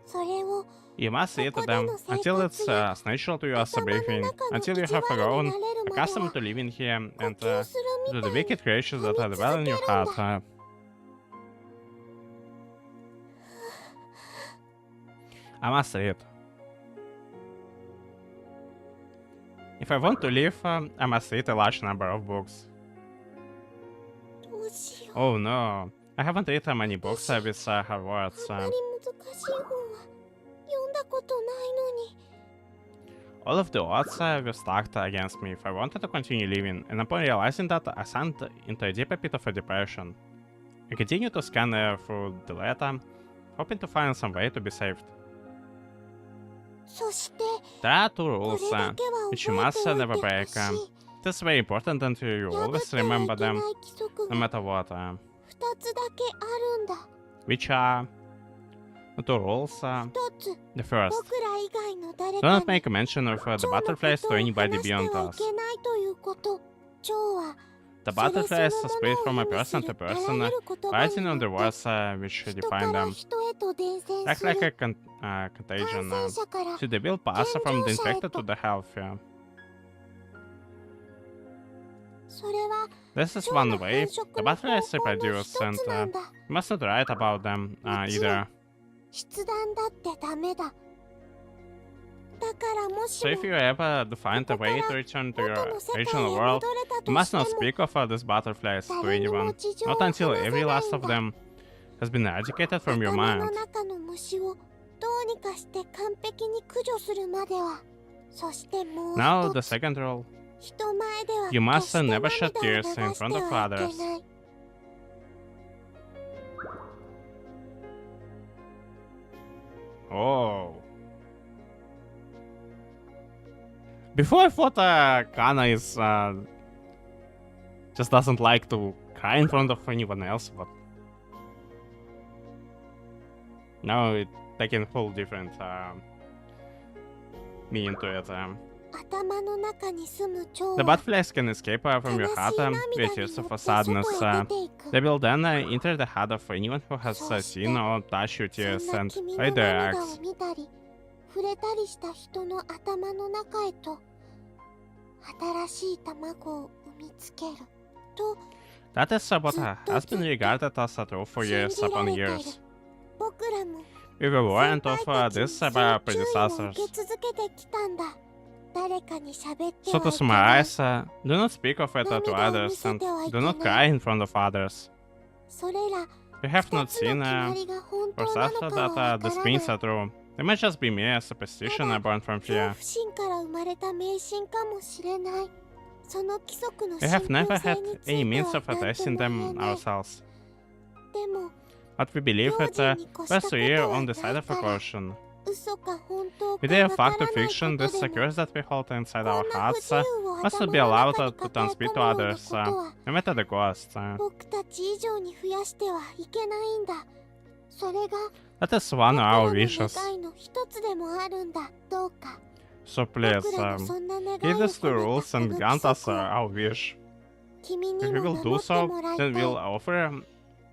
それを You must eat them until it's natural to your breathing, until you have grown accustomed to living here 呼 and 吸する to み the たいに wicked creatures that are dwell in your heart. I must read. If I want to live, I must read a large number of books. どうしよう Oh no, I haven't read many books with her words. あんまり難しい本は読んだことないのに All of the odds were stacked against me if I wanted to continue living, and upon realizing that, I sank into a deeper pit of depression. I continued to scan through the letter, hoping to find some way to be saved. そして There are two こ rules れだけは which you 覚え must ておい never てほ break. しい It is very important that you 破っ always てはい remember けない them, 規則 no が matter what. 2つだけあるんだ Which are the two rules. 一つ The first, 僕ら以外の誰 do か not に make mention of the 蝶のこ butterflies と to を anybody 話して beyond はい us. けないということ蝶は The それ butterflies その spread も from の a を意味 person す to るあら person, ゆる言葉 rising に on the よって words which 人 define から them. 人へと伝染 Act する like a 感 contagion. 染者から So they will pass from the infected to the healthy. それは This is 蝶 one の way 繁殖 the の butterflies 方法の reproduce, 一 and つなんだ you must not write about them either. 筆談だってダメだ So if you ever find a way to return to your original world, you must not speak of these butterflies to anyone, not until every last of them has been eradicated from your mind. Now the second rule. You must never shed tears in front of others. Oh. Before I thought Kana is just doesn't like to cry in front of anyone else, but now it taking full different meaning to it. The butterflies can escape from your heart with tears of sadness. They will then enter the heart of anyone who has seen or touched your tears and read their acts. That is what has been regarded as a truth for years upon years. We were warned of this by our predecessors. So to summarize, do not speak of it to others and do not cry in front of others. We have not seen or suffered that these things are true. They might just be mere superstition born from fear. We have never had any means of addressing them ourselves. But we believe it best to err on the side of caution. With a fact or fiction, this curse that we hold inside our hearts must not be allowed to transmit to others, no matter the cost. That is one of our wishes. So please, give us the rules and grant us our wish. If we will do so, then we'll offer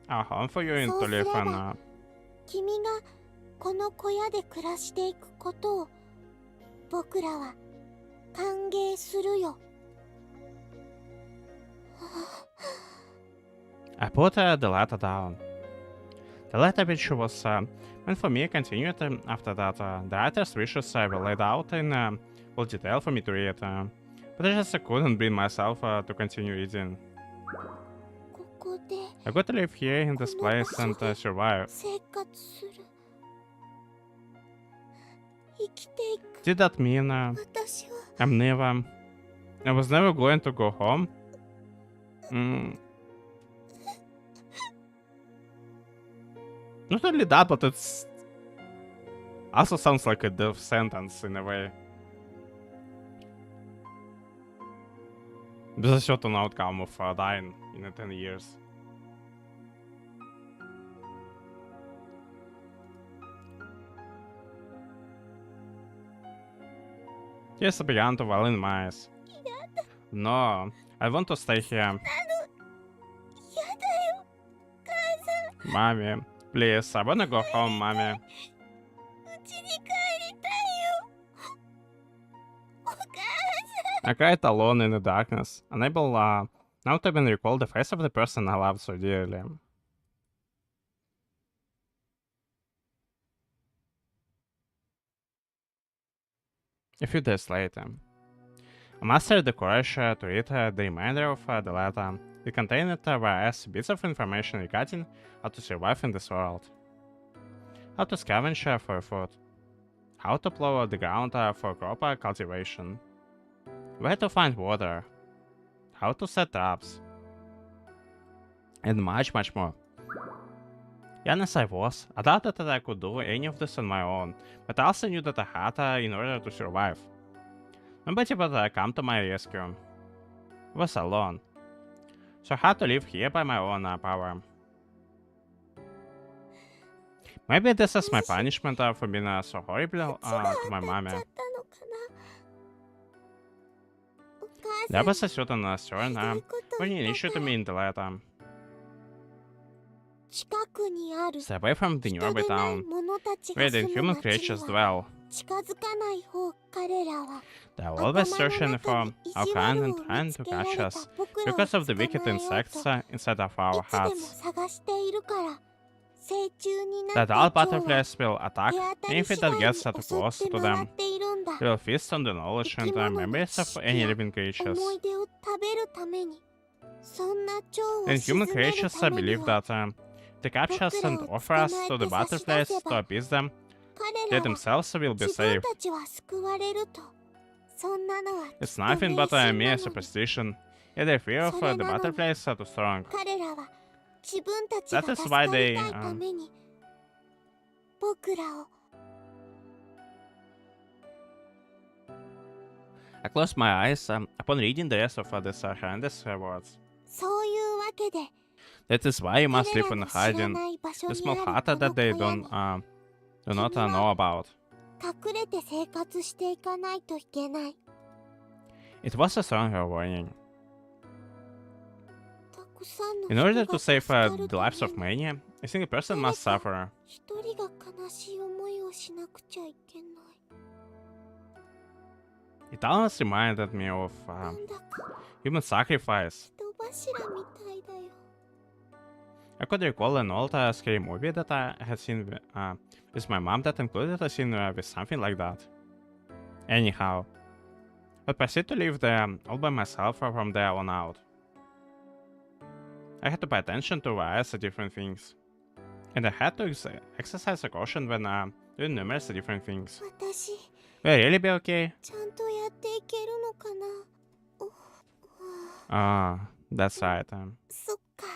our home for you in to live in. この小屋で暮らしていくことを僕らは歓迎するよ。I put the letter down. The letter which was meant for me continued after that. The writer's wishes were laid out in full detail for me to read, but I just couldn't bring myself to continue reading. I got to live here in this place and survive. Did that mean I was never going to go home? Not only that, but it's also sounds like a death sentence in a way. There's a certain outcome of dying in 10 years. Tears began to well in my eyes. No, I want to stay here. Mommy, please, I wanna go home, Mommy. I cried alone in the darkness, unable now to even recall the face of the person I loved so dearly. A few days later, I mustered the courage to read the remainder of the letter. It contained various bits of information regarding how to survive in this world, how to scavenge for food, how to plow the ground for crop cultivation, where to find water, how to set traps, and much more. Young as I was, I doubted that I could do any of this on my own, but I also knew that I had in order to survive. Nobody would come to my rescue. I was alone, so I had to live here by my own power. Maybe this is my punishment for being so horrible to my mommy. There was a certain concern when you issued me in the letter. Stay away from the nearby town, where the human creatures dwell. They are always searching for our kind and trying to catch us because of the wicked insects inside of our hearts. That all butterflies will attack anything that gets too close to them. They will feast on the knowledge and memories of any living creatures. 思い出を食べるためにそんな蝶を And 沈 human める creatures ために believe は that they capture us and offer us to the butterflies to appease them. 彼 They らは themselves will be 自分 saved. たちは救われるとそんなのは It's きっと nothing 迷 but 信 a な mere のに superstition. Yet the fear of the butterflies are too strong. 彼らは自分たちが That is 助 why かり they たいために僕らを I closed my eyes upon reading the rest of these horrendous words. そういうわけで That is why you must 彼 live ら in の知ら hiding. ない場所 The に small あ hut るこ that の they 小屋に do not know about. 隠れて生活していかないといけない It was a stronger warning. たくさんの In 人 order が to 助 save か the るた lives め of に many, a single person must suffer. 一人が悲しい思いをしなくちゃいけない It always reminded me of なんだか human sacrifice. 人柱みたいだよ I could recall an old scary movie that I had seen with my mom that included a scene with something like that. Anyhow, I proceeded to live there all by myself from there on out. I had to pay attention to various different things, and I had to exercise a caution when doing numerous different things. 私 Will I really be okay? ちゃんとやっていけるのかなお Ah, that's right. そっか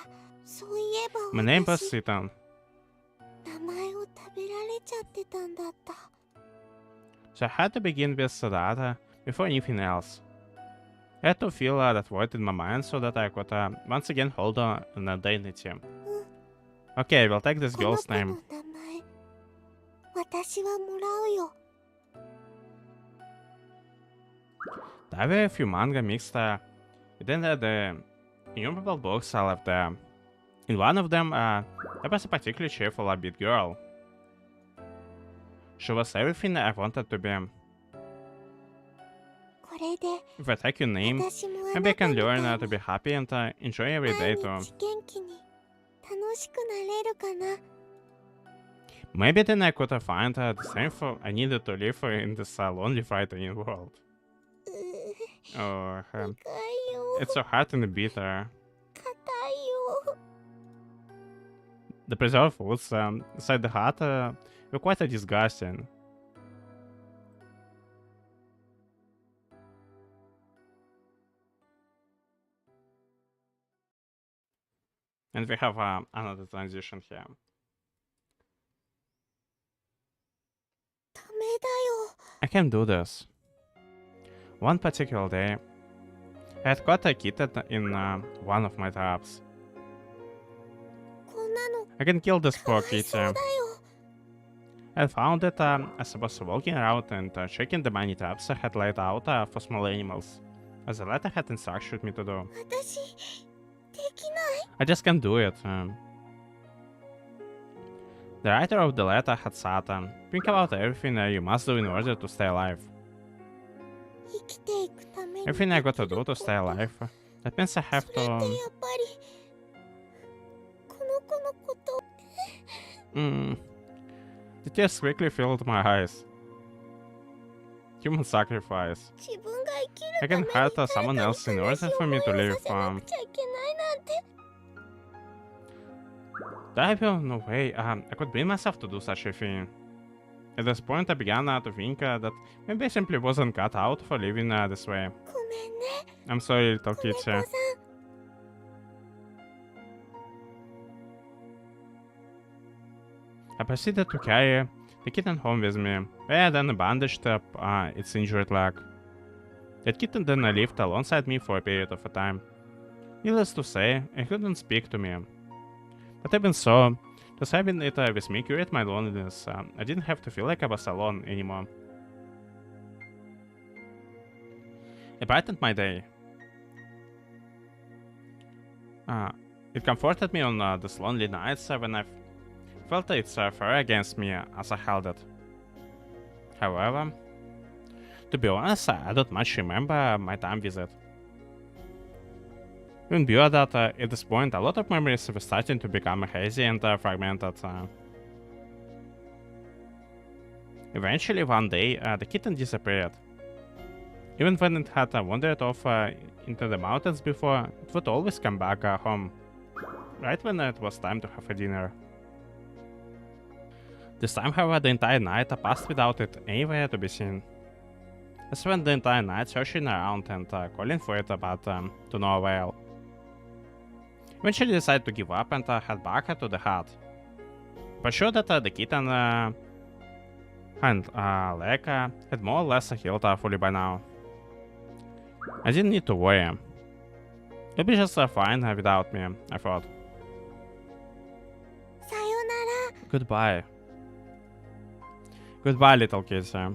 そういえば My name was 私 Ethan. 名前を食べられちゃってたんだった So I had to begin with that before anything else. I had to feel that void in my mind so that I could once again hold on an identity. Okay, we'll take this この girl's 子の name. 名前私はもらうよ There were a few manga mixed within the innumerable books I left there. In one of them, there was a particularly cheerful upbeat girl. She was everything I wanted to be. これで If I take your name, 私もあ maybe な I た can みた learn い to に be happy and enjoy every day 毎 too. 日元気に楽しくなれるかな Maybe then I could find the strength I needed to live in this lonely, frightening world. う Oh, 深いよ it's so hard and bitter. 硬いよ The preserved foods inside the hut were quite disgusting. And we have another transition here. ダメだよ I can do this. One particular day, I had caught a kitten in one of my traps. こんなの I can kill this かわ poor いそう kitty. だよ I found it as I was walking around and checking the many traps I had laid out for small animals, as the letter had instructed me to do. 私できない I just can't do it. The writer of the letter had said, think about everything you must do in order to stay alive. 生きていくために Everything I got to do to stay alive. That means I have それってや to... っぱりこの子のこと The tears quickly filled my eyes. Human sacrifice. 自分が生き I るため can に hurt 誰 someone かに else in 悲 order しい for 思 me い to を live. させなくちゃいけないなんて There will no way I could bring myself to do such a thing. At this point, I began to think that maybe I simply wasn't cut out for living this way. ごめんね I'm sorry, little 子猫 kitty. さん I proceeded to carry the kitten home with me, where I then bandaged up its injured leg. That kitten then lived alongside me for a period of time. Needless to say, it couldn't speak to me. But even so, just having it with me cured my loneliness. I didn't have to feel like I was alone anymore. It brightened my day. It comforted me on these lonely nights when I felt its fur against me as I held it. However, to be honest, I don't much remember my time with it. Even beyond that, at this point, a lot of memories were starting to become hazy and fragmented. Eventually, one day, the kitten disappeared. Even when it had wandered off into the mountains before, it would always come back home, right when it was time to have a dinner. This time, however, the entire night passed without it anywhere to be seen. I spent the entire night searching around and calling for it, but to no avail. Eventually decided to give up and head back to the hut. But sure that the kitten and leg had more or less healed fully by now. I didn't need to worry. It'll be just fine without me, I thought. Sayonara. Goodbye. Goodbye, little kids. I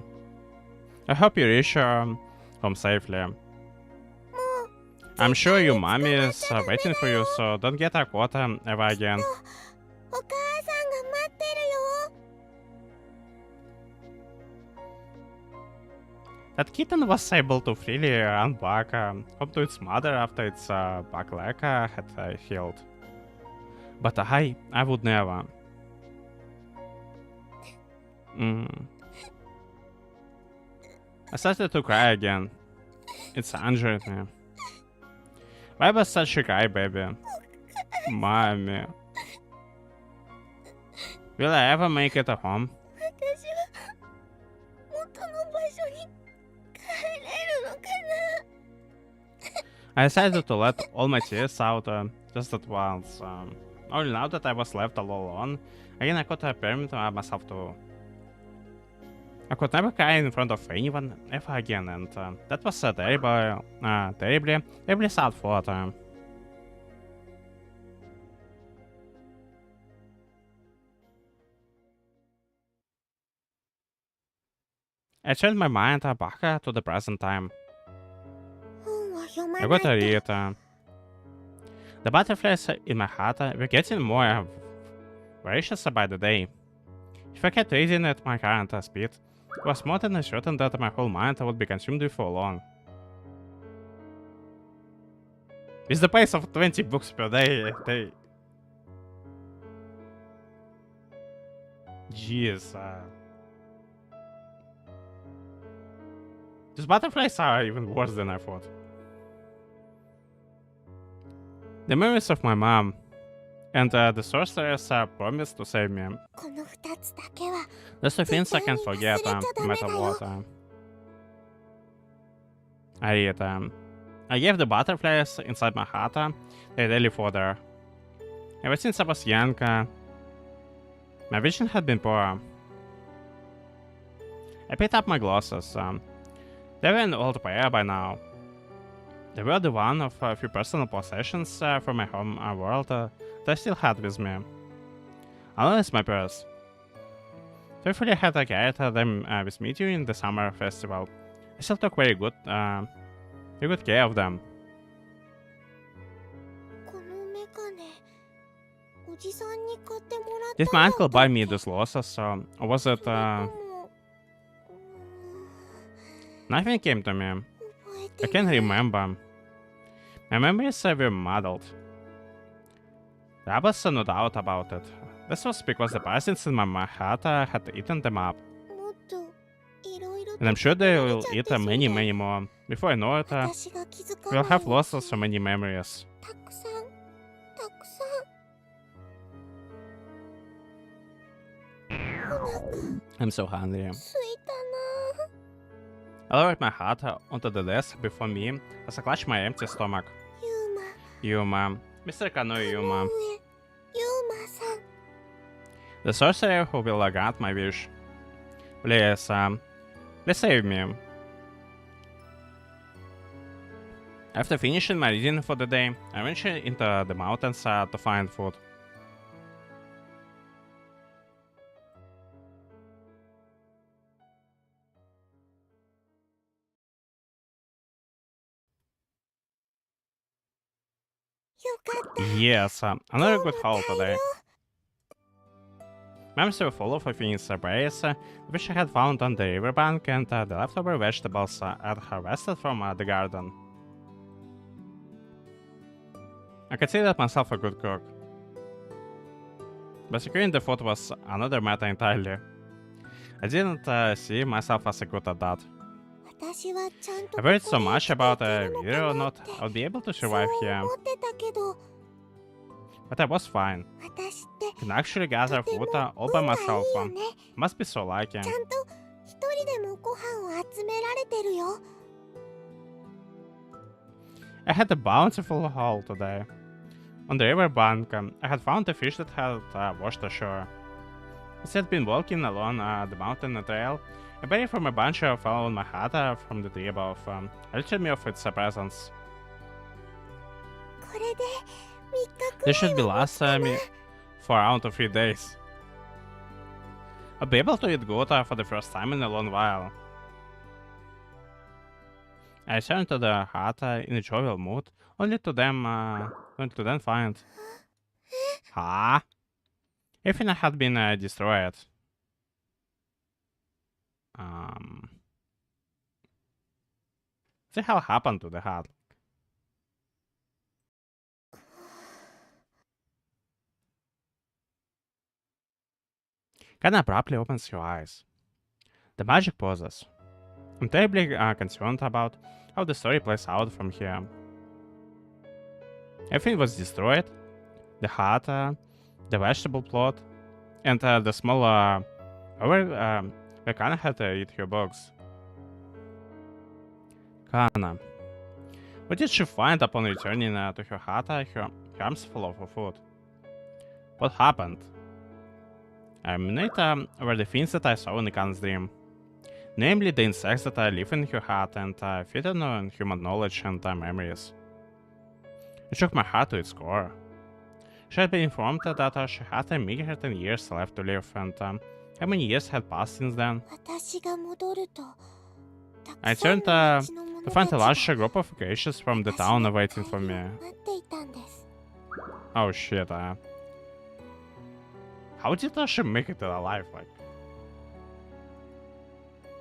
hope you reach home safely. I'm sure your mommy is waiting for you, so don't get caught ever again. お母さんが待ってるよ。 That kitten was able to freely run back home to its mother after its back leg had healed. But I would never. I started to cry again. It's injured me. Why was such a cry, baby? Mommy. Will I ever make it home? 私は元の場所に帰れるのかな。 I decided to let all my tears out just at once. Only now that I was left all alone, again I could permit myself to. I could never cry in front of anyone ever again, and that was a terribly sad thought. I turned my mind back to the present time. 本は読ま I ない got と。 to read. The butterflies in my heart were getting more voracious by the day. If I kept reading at my current speed, it was more than certain that my whole mind would be consumed before long. With the pace of 20 books per day, Jeez. These butterflies are even worse than I thought. The memories of my mom and the sorceress promised to save me. この2つだけは Those two things I can't forget, no matter what. I read. I gave the butterflies inside my heart their daily fodder. Ever since I was young, my vision had been poor. I picked up my glasses. They were an old pair by now. They were the one of a few personal possessions from my home world that I still had with me. Unless my purse. Thankfully, I had carried them with me during the summer festival. I still took very good care of them. このメガネおじさんに買ってもらった Did my uncle buy me these glasses, or was it? それとも Nothing came to me. 覚 I えて can't ない remember. My memories were muddled. There was no doubt about it. This was because the presents in my heart had eaten them up. もっといろいろ And I'm sure they will ちゃっ eat てそうで many more. Before I know it, 私が気づか we'll ない have lost so many memories. たくさんたくさんお腹 I'm so hungry. すいたな I lowered my heart onto the desk before me as I clutched my empty stomach. ユーマ Yuma. Mr. Kano 上 Yuma. ユーマさん The sorcerer who will grant my wish. Please, please save me. After finishing my reading for the day, I ventured into the mountains to find food. Yes, another good haul today. Memories were full of things, berries, which I had found on the riverbank, and the leftover vegetables I'd harvested from the garden. I considered myself a good cook. But securing the food was another matter entirely. I didn't see myself as a good at that. 私はちゃんと I've こ heard こ so で much 生きてい about けるの whether か or なっ not て I'll be able to そう survive here, 思ってたけど but I was fine. 私って Can actually gather とて food も all 運 by がいい myself. よね Must be so lucky. ちゃんと一人でもご飯を集められてるよ I had a bountiful haul today. On the river bank, I had found a fish that had washed ashore. It had been walking along the mountain trail. A berry from a bunch fell on my hat from the tree above, alerted me of its presence. これで This 3日 should く be らいは持 last つかな me for around 3 days. I'll be able to eat good for the first time in a long while. I returned to the hut in a jovial mood, only to then find everything had been destroyed. What the hell happened to the hut? Kana abruptly opens her eyes. The magic pauses. I'm terribly concerned about how the story plays out from here. Everything was destroyed. The hut, the vegetable plot, and the small where Kana had eat her bugs. Kana. What did she find upon returning to her hut, her arms full of food? What happened? I ruminate were the things that I saw in Kana's dream. Namely, the insects that live in her hut and feed on human knowledge and memories. It shook my heart to its core. She had been informed that she had a meager 10 years left to live, and how many years had passed since then? 私が戻るとた I くさん turned の町の to 者 find た a ち large が group of creatures from the 私 town の waiting 帰 for りを me. 待っていたんです Oh shit, how did she make it alive? Like,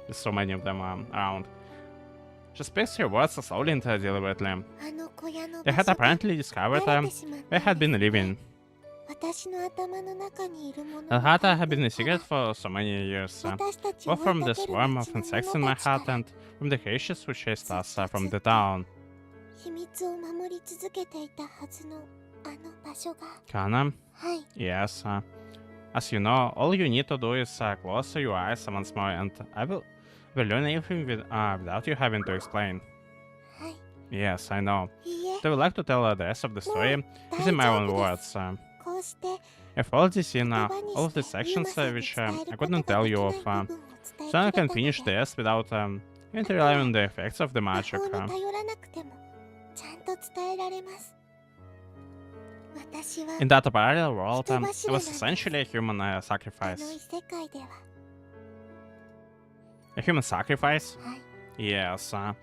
there's so many of them around. She speaks her words slowly and deliberately. あの小屋の They 場 had 所が apparently discovered 慣れてしまっ where た had んです been living. 私の頭の中にいるもの The が hut 入 had って been い a ったら secret for so many years, 私たちを both 追い from か the ける swarm 町 of の insects in 者 my たちか hut ら and from the creatures who chased us from the town. 秘密を守り続けていたはずのあの場所が Kana, はい yes. As you know, all you need to do is close your eyes once more, and I will learn everything without you having to explain. はい Yes, I know. いいえ I would like to tell the rest of the story もう using my 大 own 丈夫です words. こうして I've already seen 言葉に all of し the てユー sections マさんに which 伝え I るこ couldn't とが tell でき you ない of, 部分を伝え so き I れ can たの finish で this without even relying on the effects of the 魔 magic. 法に頼らなくてもちゃんと伝えられます私は In that parallel world, 人 I 柱 was なんです essentially a human あの sacrifice. 異世界では A human sacrifice? はい Yes. あ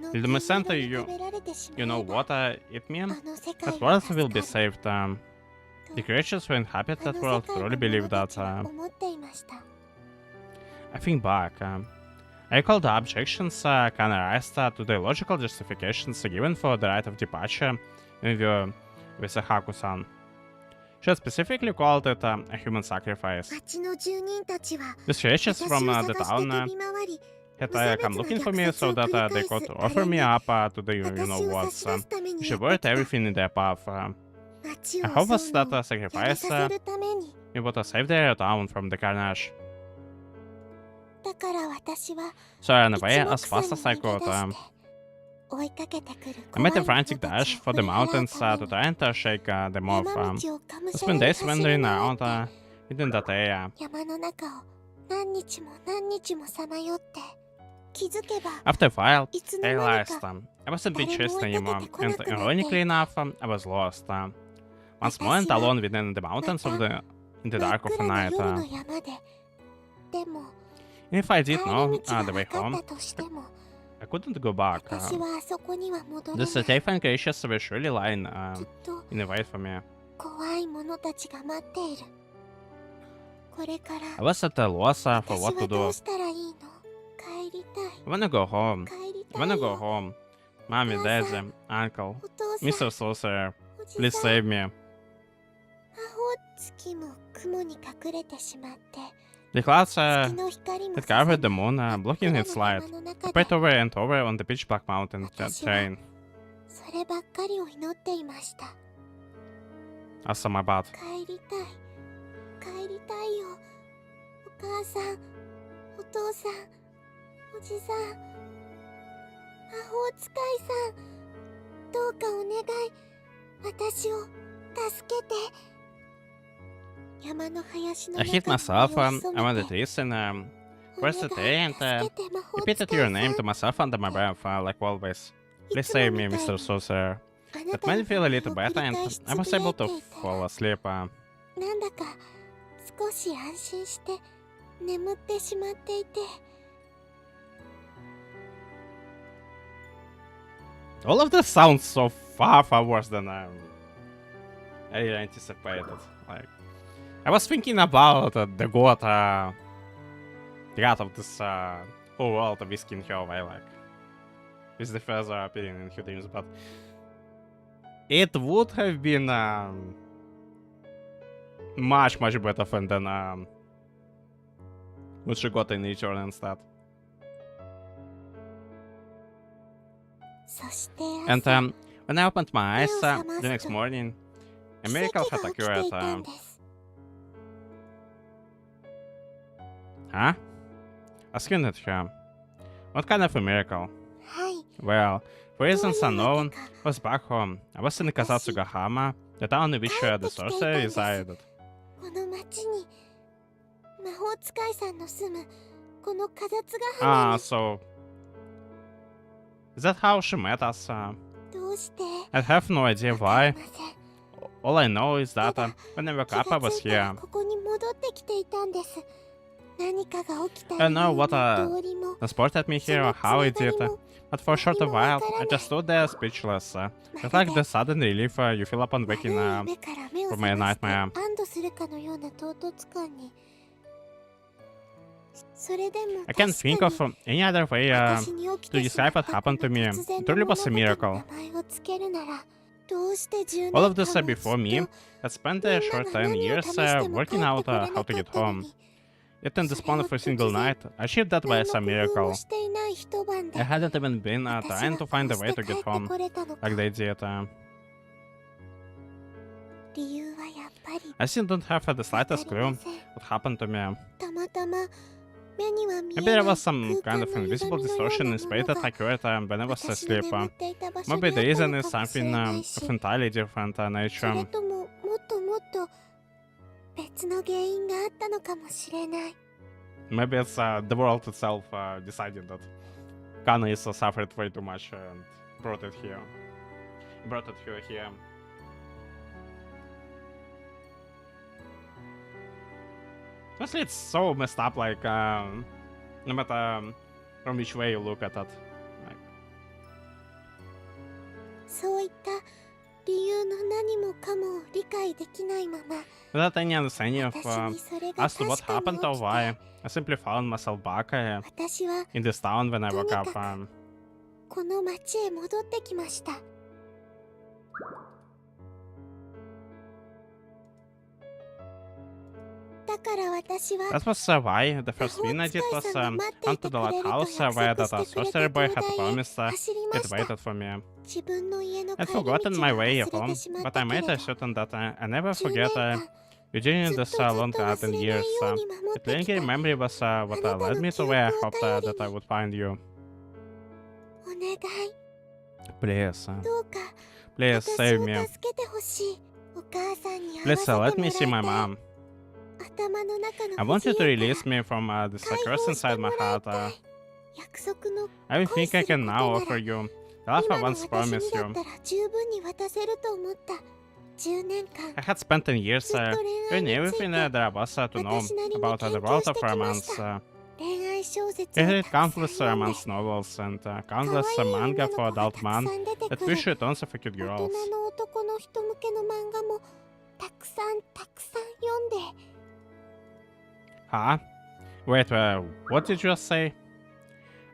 の Will 天 the center 窓に you 食べられてしま you え know ば what it あ means? の世界 That が worlds 助 will か be る saved. と The creatures who inhabit あ that の world 世界の truly believe 者た that. ちは思っていました I think back. I recall the objections Kana raised to the logical justifications given for the right of departure in view with the Haku-san. She had specifically called it a human sacrifice. 町の住人たちは The creatures 私を from 探 the して town 飛び回り had 無差別 come な looking 虐 for me 殺 so を繰 that り they 返 could す offer あ me れに up to the you 私 know を what. 差し出すために She やって buried きた everything in their path. 町 I を hope 襲 was うの that をやめ sacrifice させるために it would save their town from the carnage. だから私は So I ran away 一目 as fast 散 as に I 逃げ could. 出して追いかけてくる I 怖い made a 者 frantic た dash ちを for 振 the り払う mountains ため to に try and shake them off. 山道をがむ I しゃら spent に days 走り wandering 回 around って within that area. 山の中を何日も何日もさまよって気づけば After a while, いつ I の間に realized か I wasn't being 誰も chased 追いか anymore, けてこな and くなってい ironically た enough, I was lost. Once more and 私は alone within the mountains of in the 真っ dark of the 暗な night. 夜の山ででも And if I 帰り did 道 know が the 分 way かっ home, たとしても I couldn't go back. 私はあそこには戻れな The い terrifying creatures were surely lying きっと in the way for me. 怖い者たちが待っているこれから I was at a loss for 私 what to はど do. うしたらいいの帰りたい I wanna go home. 帰り I たい wanna go よ home. Mommy, Daddy, Uncle, お父さん Mr. Saucer, おじ please さん save me. 魔法月も雲に隠れてしまって The clouds 月の光も had ささ covered the moon, blocking 真っ its 暗な light. 山の I 中 played で over and over on the pitch black mountain 私は train. そればっかりを祈っていました。 Also my bad. 帰りたい帰りたいよ。お母さん、お父さん、おじさん、魔法使いさん、どうかお願い、私を助けて。山の林の I 中 hit に身を myself 潜 among め the て、 trees and お pressed 願 the air い and 助けて魔法使 repeated い your さ name ん。 to myself under my breath, like always. い Please つも save み me, たい Mr. に Sorcerer. あな That た made の me feel 名 a 前 little を繰 better り and 返し I つ was ぶやい able て to いた。 fall asleep. なんだか少し安心して眠ってしまっていて。 All of this sounds so far worse than I really anticipated. Like, I was thinking about the god of this whole world of whisking her away, like, with the further appearing in her dreams, but it would have been much better fun than what she got in nature instead. そして And 朝、 when I opened my eyes 目を覚ま the す next と morning, a 奇 miracle 跡 had が起きて occurred. いたんです。 Huh? Asking at her, what kind of a miracle? はい、 Well, for どうい reasons うわ unknown, けか I was back home. I was in Kazatsugahama, the town in which the sorcerer resided. この町に魔法使いさんの住むこのカザツガ Ah, 浜に so is that how she met us? どうして I have no idea わかり why. ません。 All I know is that ただ when I woke 気 up, が I つ was いたら here. ここに戻ってきていたんです。何かが起きた I don't 理 know 由 what も通りも transported me そ here の or つ how な it がり did, も but for a short 何もわ while, からな I い。 just stood there speechless. ま It's る like で the sudden relief you feel upon 悪い waking 夢から目を from a 覚まして nightmare. 安堵するかのような唐突感に。それでも I can't 確 think か of に any other way 私に起き to てしま describe った what こ happened の to me. 突然 It の really 物 was a 語の miracle. 名前をつけるならどうして10 All 年 of this 間もず before っ me と had spent み a んな short が 10何を years 試しても working 帰って out これ how な to か get ったの home. に Yet in the そ span れ of を a single 突然 night, I achieved that by 何 some の工夫も miracle. していない一晩で I hadn't even been 私 trying は to こ find う a し way て to 帰 get って home これたのか。 like they did. 理由はやっぱり I still don't have the わか slightest りま clue せん。 what happened to me. たまたま目には見え Maybe ない there 空 was some 間 kind of の歪 invisible みのよう distortion な in も space の that が occurred when I was 私の asleep. 眠っていた場所 Maybe に the あった reason の is かもしれ something ないし、 of entirely different それ nature. とももっともっと別の原因があったのかもしれない。 Maybe it's the world itself decided that Kana is suffered way too much and brought it here. Brought it here. Honestly, it's so messed up, like, no matter from which way you look at it. Like, そういった理由の何もかもを理解できないまま without any understanding of 私にそれが as to what 確かに happened 起 or きて why, I simply found myself back 私は in this town when I woke up. この町へ戻ってきました。だから私は That was why the first thing I did was come to the lighthouse where that sorcerer boy had promised 走りま it した。 waited for me. 自分の家の I'd 帰り道を forgotten my 忘 way れ home, てしまっ but た I けれ made ど certain that I never 10 forget 年間 you during ずっ this とずっ long と 10 忘れない years. ように守っ The てき clinging た。 memory was what あなたの led me 記 to 憶 where I を hoped 頼り that I に would find you. お願い、 Please, どうか please 私 save を me. 助けてほしい。お母さんに会わ Please せても let ら me い see たい。 my mom. 頭の中の I 不 want 自 you to 由から release me from this 解 curse 放して inside も my らい heart. たい。約束の I 恋 think す I る can こと now な offer ら you the love 今 I の once 私 promised にだ you. ったら十分に渡せると思った。10年間 I had spent 10 years ずっと恋愛 learning につい everything て there was to know 私なりに about the 研 world 究して of きま romance. した。恋愛小説を I read たくさん countless 読んで romance novels and 可愛 countless い女 manga の for 子が adult たくさ man ん出て that くる wish tons of cute 大 girls. 人の男の人向けの漫画もたくさん読んで Huh? Wait, what did you just say?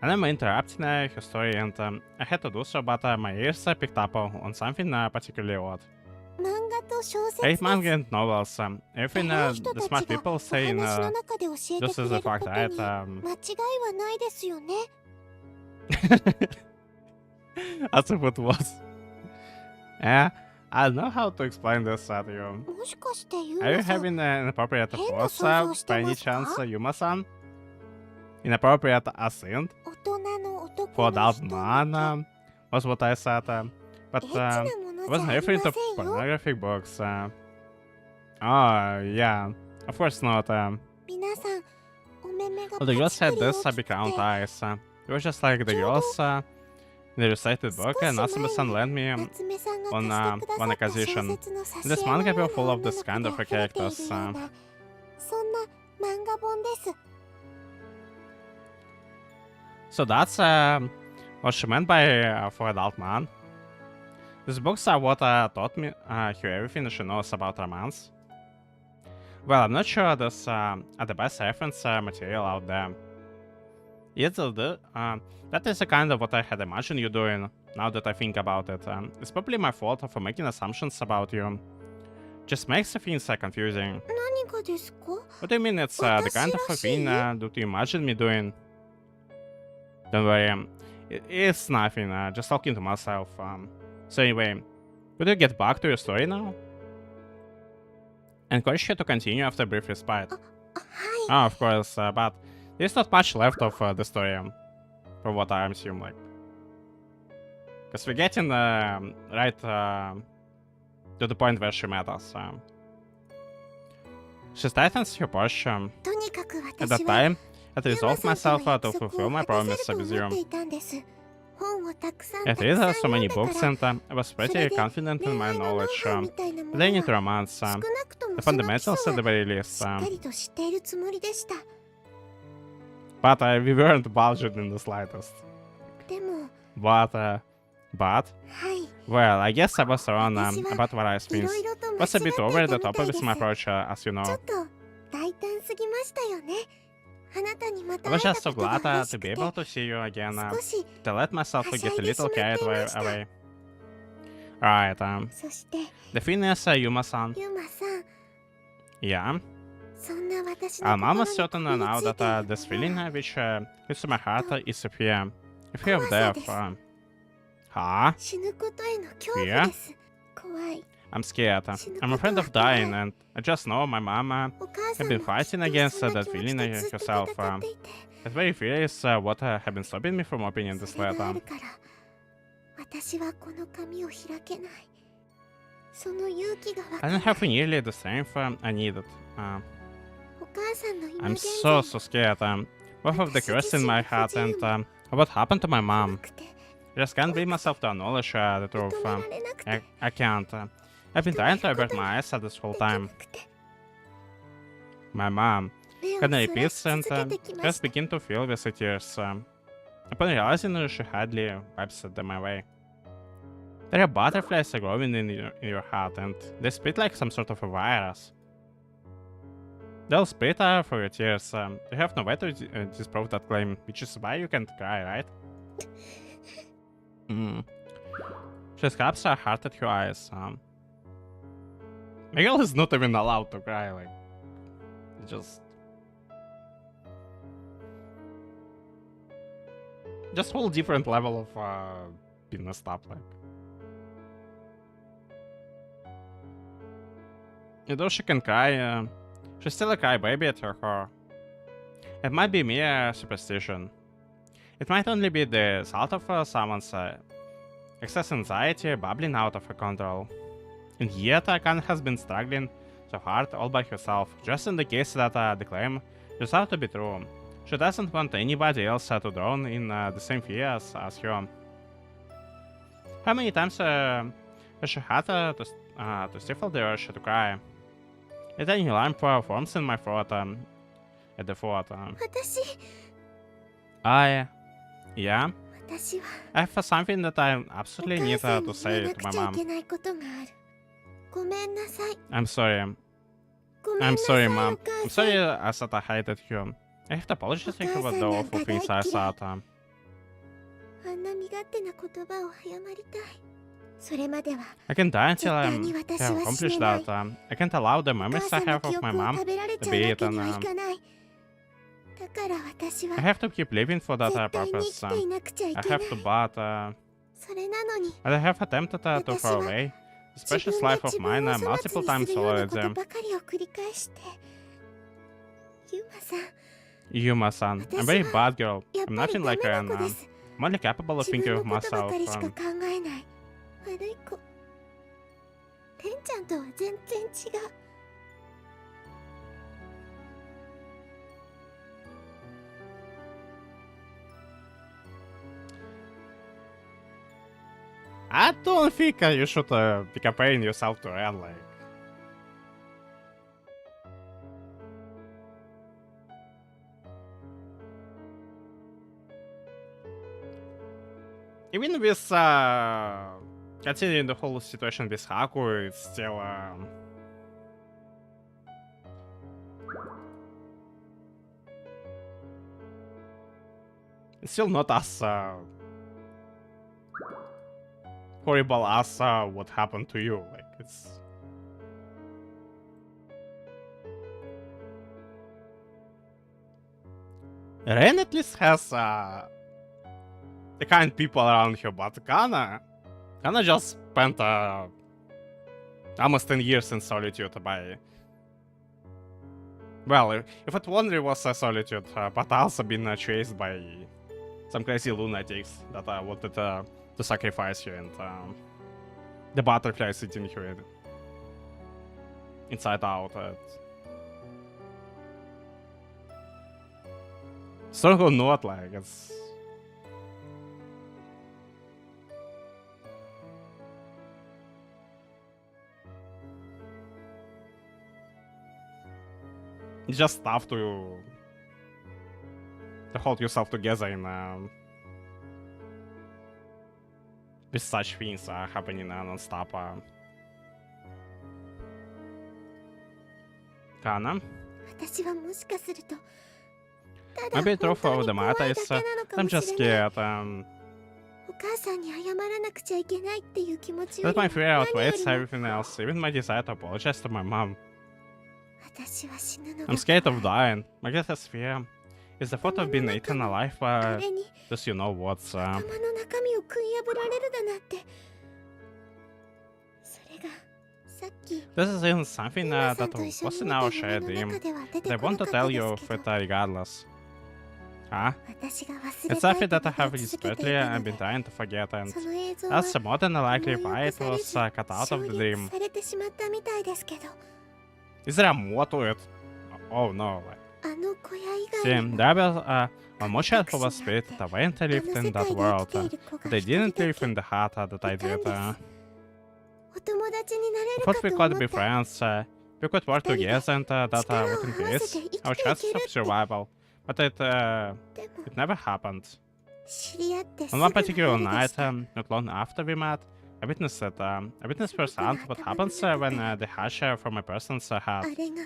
And I'm interrupting her story and I had to do so, but my ears picked up on something particularly odd. 漫画 read manga and novels. Everything the smart people say in this is a fact, right? As if it was. Yeah, I don't know how to explain this to you. Are you having an inappropriate thoughts by any chance, Yuma-san? Inappropriate accent? For adult man was what I said. But I wasn't referring to pornographic books. Oh, yeah. Of course not. Well, the girls had this background eyes. It was just like the girls in the recited book, and Natsume-san lent me on one occasion. This manga was full of this kind of characters. So that's what she meant by for adult man. These books are what taught me everything she knows about romance. Well, I'm not sure this are the best reference material out there. Yet, that is kind of what I had imagined you doing, now that I think about it. It's probably my fault for making assumptions about you. Just makes things confusing. What do you mean it's the kind of thing that you imagine me doing? Don't worry, it's nothing, just talking to myself. So anyway, could you get back to your story now? Encourage you to continue after a brief respite. Oh, of course, but there's not much left of the story, from what I assume, like. Because we're getting right to the point where she met us. She tightens her posture. At that time, I resolved myself to fulfill my promise with you. I read so many books and I was pretty confident in my knowledge pertaining to romance, the fundamentals at the very least. But we weren't budged in the slightest. But, well, I guess I was wrong about various things. Was a bit over the top with my approach, as you know. I was just so glad to be able to see you again, to let myself get a little carried away. Right, the thing is, Yuma-san. Yeah? I'm almost certain now that this feeling which hits to my heart is a fear. A fear of death. Huh? Fear? I'm scared. I'm afraid of dying, and I just know my mama has been fighting against that feeling herself. That very fear is what has been stopping me from opening this letter. I don't have nearly the strength I needed. I'm so scared. Both of the curse in my heart and what happened to my mom. I just can't bring myself to acknowledge the truth. I can't. I've been trying to avert my eyes this whole time. My mom. Kana repeats and just begin to fill with her tears. Upon realizing she hardly wipes them away. There are butterflies growing in your heart and they spit like some sort of a virus. They'll spit for your tears. You have no way to disprove that claim, which is why you can't cry, right? She scrubs her heart at her eyes. Miguel is not even allowed to cry, like, just whole different level of being messed up, like. Although she can cry, she's still a crybaby at her core. It might be mere superstition. It might only be the result of someone's excess anxiety bubbling out of her control. And yet, Kana has been struggling so hard all by herself, just in the case that the claim turns out to be true. She doesn't want anybody else to drown in the same fears as her. How many times has she had to stifle the urge to cry? A tiny lump forms in my throat at the thought. Yeah? I have something that I absolutely need to say to my mom. I'm sorry. I'm sorry, Mom. I'm sorry I said I hated you. I have to apologize to you about the awful things I said. それまでは I can die until 絶対 I に私 have は死 accomplished ねない that. I can't allow the お memories 母 I さんの have 記 of my 憶を mom 食べられ to ちゃう be わけ eaten. にはいかない。だから私は I have to keep living for that 絶対に生 purpose. きていなくちゃい I けない。 have to, but それなのに I have attempted to 私 throw は away 自 this 分 precious で life of 自 mine 分を粗 multiple 末に times するようなこと already. ばかりを繰り返して。ユマさん、 Yuma-san, I'm a very 私は bad girl. やっ I'm ぱり nothing ダ like メ her な子で and す。 I'm only capable of 自 thinking 分 of のことば myself. かりしか考えない。悪い子。レンちゃんとは全然違う。I don't think you should be comparing yourself to Ren, like. Even with considering the whole situation with Haku, it's still it's still not as horrible as what happened to you. Like it's. Ren at least has the kind people around her, but Kana just spent almost 10 years in solitude by. Well, if it only was a solitude, but also been chased by some crazy lunatics that wanted to sacrifice her, and the butterflies eating her inside out. Strong or not, like it's. It's just tough to hold yourself together in with such things happening non-stop. Kana? 私はもしかするとただ Maybe 本 truth 当 of に the 怖い matter だ is けなのか I'm もし just れない。 scared. お母さんに謝らなくちゃいけないっていう気持ちよ That りも my fear 何よ outweighs りも everything else, even my desire to apologize to my mom. 私は死ぬのが I'm scared of 怖い。 dying. My greatest fear is the thought of being eaten alive あ by れに just you know what's 頭の中身を食い破られるだなんて。それがさっき This is even something ユマ that さんと一緒 was に in 見た our 夢 shared の dream. 中では出 But て I こな want か to った tell で you すけ of ど、 it regardless. Huh? 私が忘れ It's たい something と that I 願 have い続け desperately ていたの I've で、 been trying to forget, and その映像は that's more than 思い likely 起 why こ it され was ず cut out 省 of the 略 dream. されてしまったみたいですけど、 Is there more to it? Oh no, like. あの小屋以外 See, にも there was one more child who was spirited away and lived in that world. They didn't live in the heart that I did. お友達になれる Thought か we と could 思 be った。 friends. We could work together and that would increase our chances of survival. But it でも never happened. 知り合ってす On ぐ one の particular 夜で night, した。 not long after we met, I witnessed firsthand what happens when the hash from a person's あ heart. れが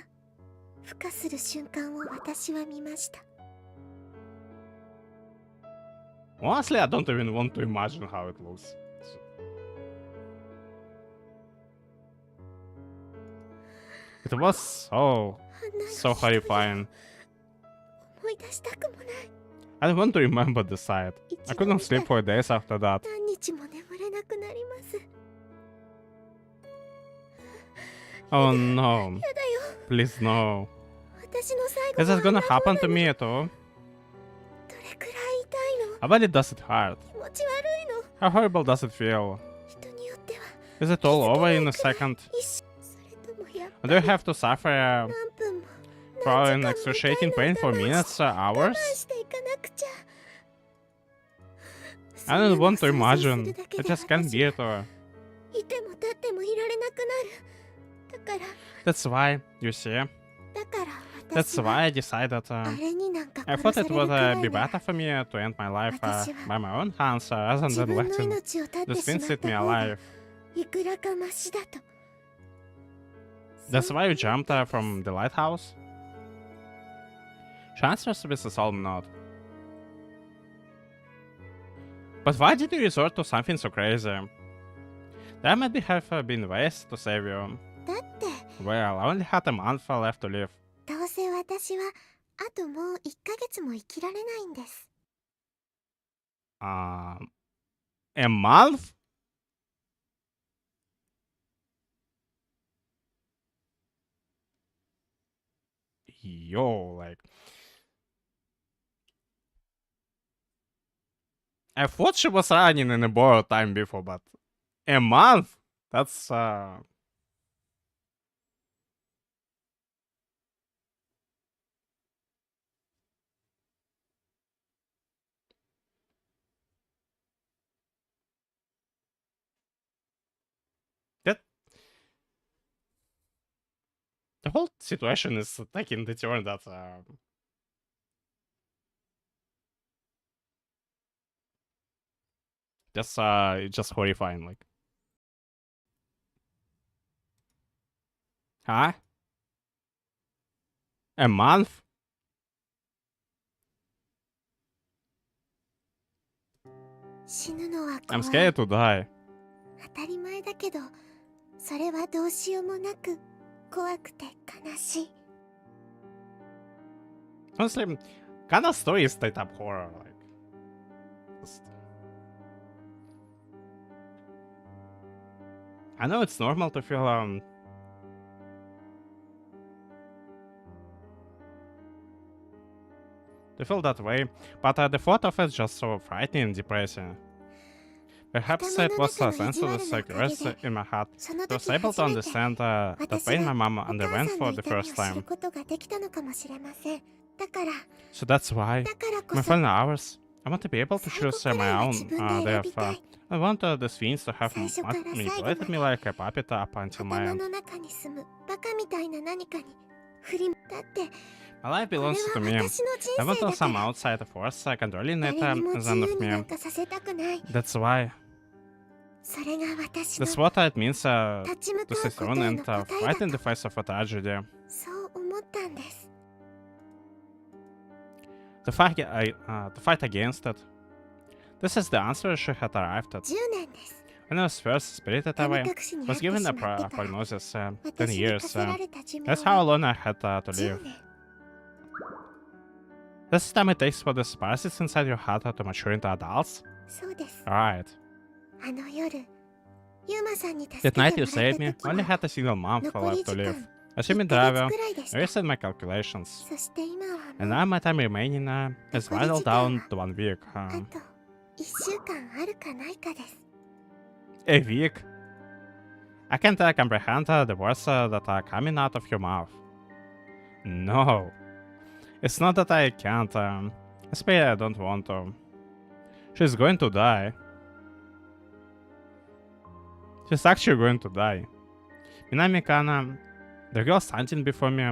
孵化する瞬間を私は見ました。 Honestly, I don't even want to imagine how it looks. It was so あんな so ひどい horrifying. 思い出したくもない。 I don't want to remember the sight. 一 I 度 couldn't 見た sleep ら for days after that. 何日も眠れなくなります。 Oh no. やだよ。 Please no. 私の最後 Is は that あん gonna な風 happen な to の。 me ど too? れくらい痛いの？ How bad it does it hurt? 気持ち悪いの。 How horrible does it feel? 人によっては Is it all over in a second? 一瞬。それともやっ Do ぱ you り have to suffer 何分も for 何 an 時間も excruciating 痛い pain の for を我慢 minutes, し我慢 hours? していかなくちゃ。 I don't want to そんなのを想像す imagine. るだけ I で just can't 私 bear は to. いても立ってもいられなくなる。だから That's why, you see. だから私 That's は why I decided あれになんか I 殺 thought さ it れる would くら be いな better ら for me to end my life 私は by my own hands rather 自 than 分の letting 命を絶って this し thing まっ set た me 方が alive. いくらかマシだと。 That's why you jumped from the lighthouse? She answers with a solemn nod. But why did you resort to something so crazy? There might have been ways to save you. だって Well, I only had a month left to live. どうせ私はあともう1ヶ月も生きられないんです。A month? Yo, like... I thought she was running in a borrowed time before, but... A month? That's, That... The whole situation is taking the turn that, just horrifying, like... Huh? A month? I'm scared to die. 当たり前だけど、それはどうしようもなく怖くて悲しい。Honestly, Kana's story is straight up horror, like... I know it's normal to feel, that way, but the thought of it's just so frightening and depressing. Perhaps it was a sense of the security in my heart. I was able to understand the pain my mom underwent for the first time. So that's why, my final hours, I want to be able to choose my own death. I want the fiends to have manipulated me like a puppet up until my end. My life belongs to me. I want some outside force controlling it than of me. That's why. That's what it means to stay strong and fight in the face of a tragedy. To fight against it. This is the answer she had arrived at. When I was first spirited away, I was given a prognosis 10 years. That's how long I had to live. This time it takes for the sparses inside your heart to mature into adults? Right. That night you saved me, I only had a single month left to live. Assuming driver, I reset my calculations. And now my time remaining is whittled down to 1 week. A week? I can't comprehend the words that are coming out of your mouth. No. It's not that I can't, it's I don't want to. She's going to die. She's actually going to die. Minami Kana, the girl standing before me,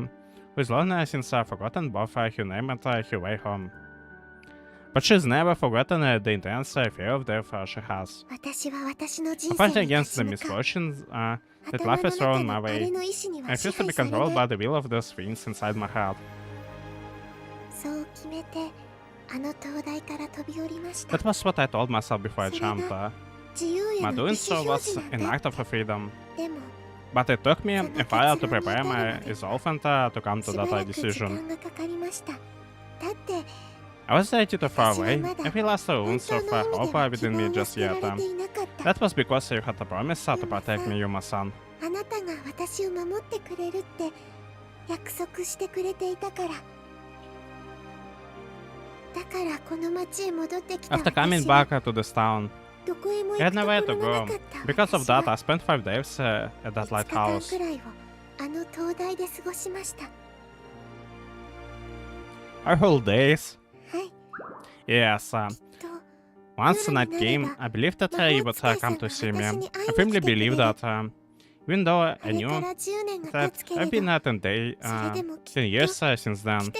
who is lonely since I've forgotten both her name and her way home. But she's never forgotten the intense fear of death she has. I'm fighting against the misfortunes that life has thrown my way. I refuse to be controlled by the will of those things inside my head. That was what I told myself before I jumped. My doing so was an act of freedom. But it took me a while to prepare my resolve and to come to that decision. I was ready to throw away every last ounce of hope within me just yet. That was because you had a promise to protect me, Yuma-san. After coming back to this town, I had nowhere to go. Because of that, I spent 5 days at that lighthouse. Our whole days? Yes. Once the night came, I believed that he would come to see me. I firmly believed that, even though I knew that I've been at 10 years since then.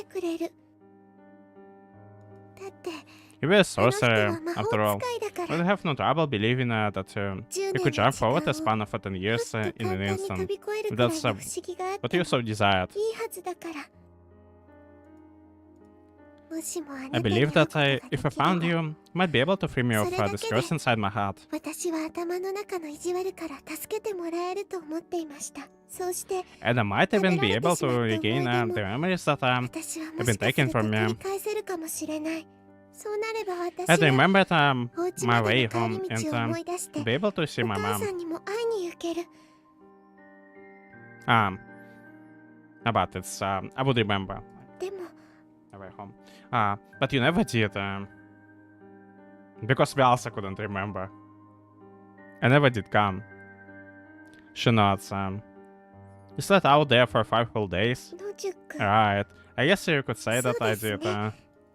You were a sorcerer, after all. But I have no trouble believing that you could jump forward a span of 10 years in an instant. If that's what you so desired. もしもあな I たに believe 会う that ことがで if I きれば found you, I might be able to free me of それだけで this curse inside my heart. 私は頭の中の意地悪から助けてもらえると思っていました。そうして And I might 食べ even ら be れて able しまった to 思い regain 出も the memories that 私はも have し been かす taken ると from 取り me. 返せるかもしれない。そうなれば私 I'd は remembered お家 my まで way の帰 home り and 道を思い出して be able to see お my 母さ mom. んにも会いに行ける。 About it, I would remember でも my way home. But you never did, because we also couldn't remember. I never did come. She nods. You slept out there for 5 whole days. 野宿 Right. I guess you could say that I そうです did. ね。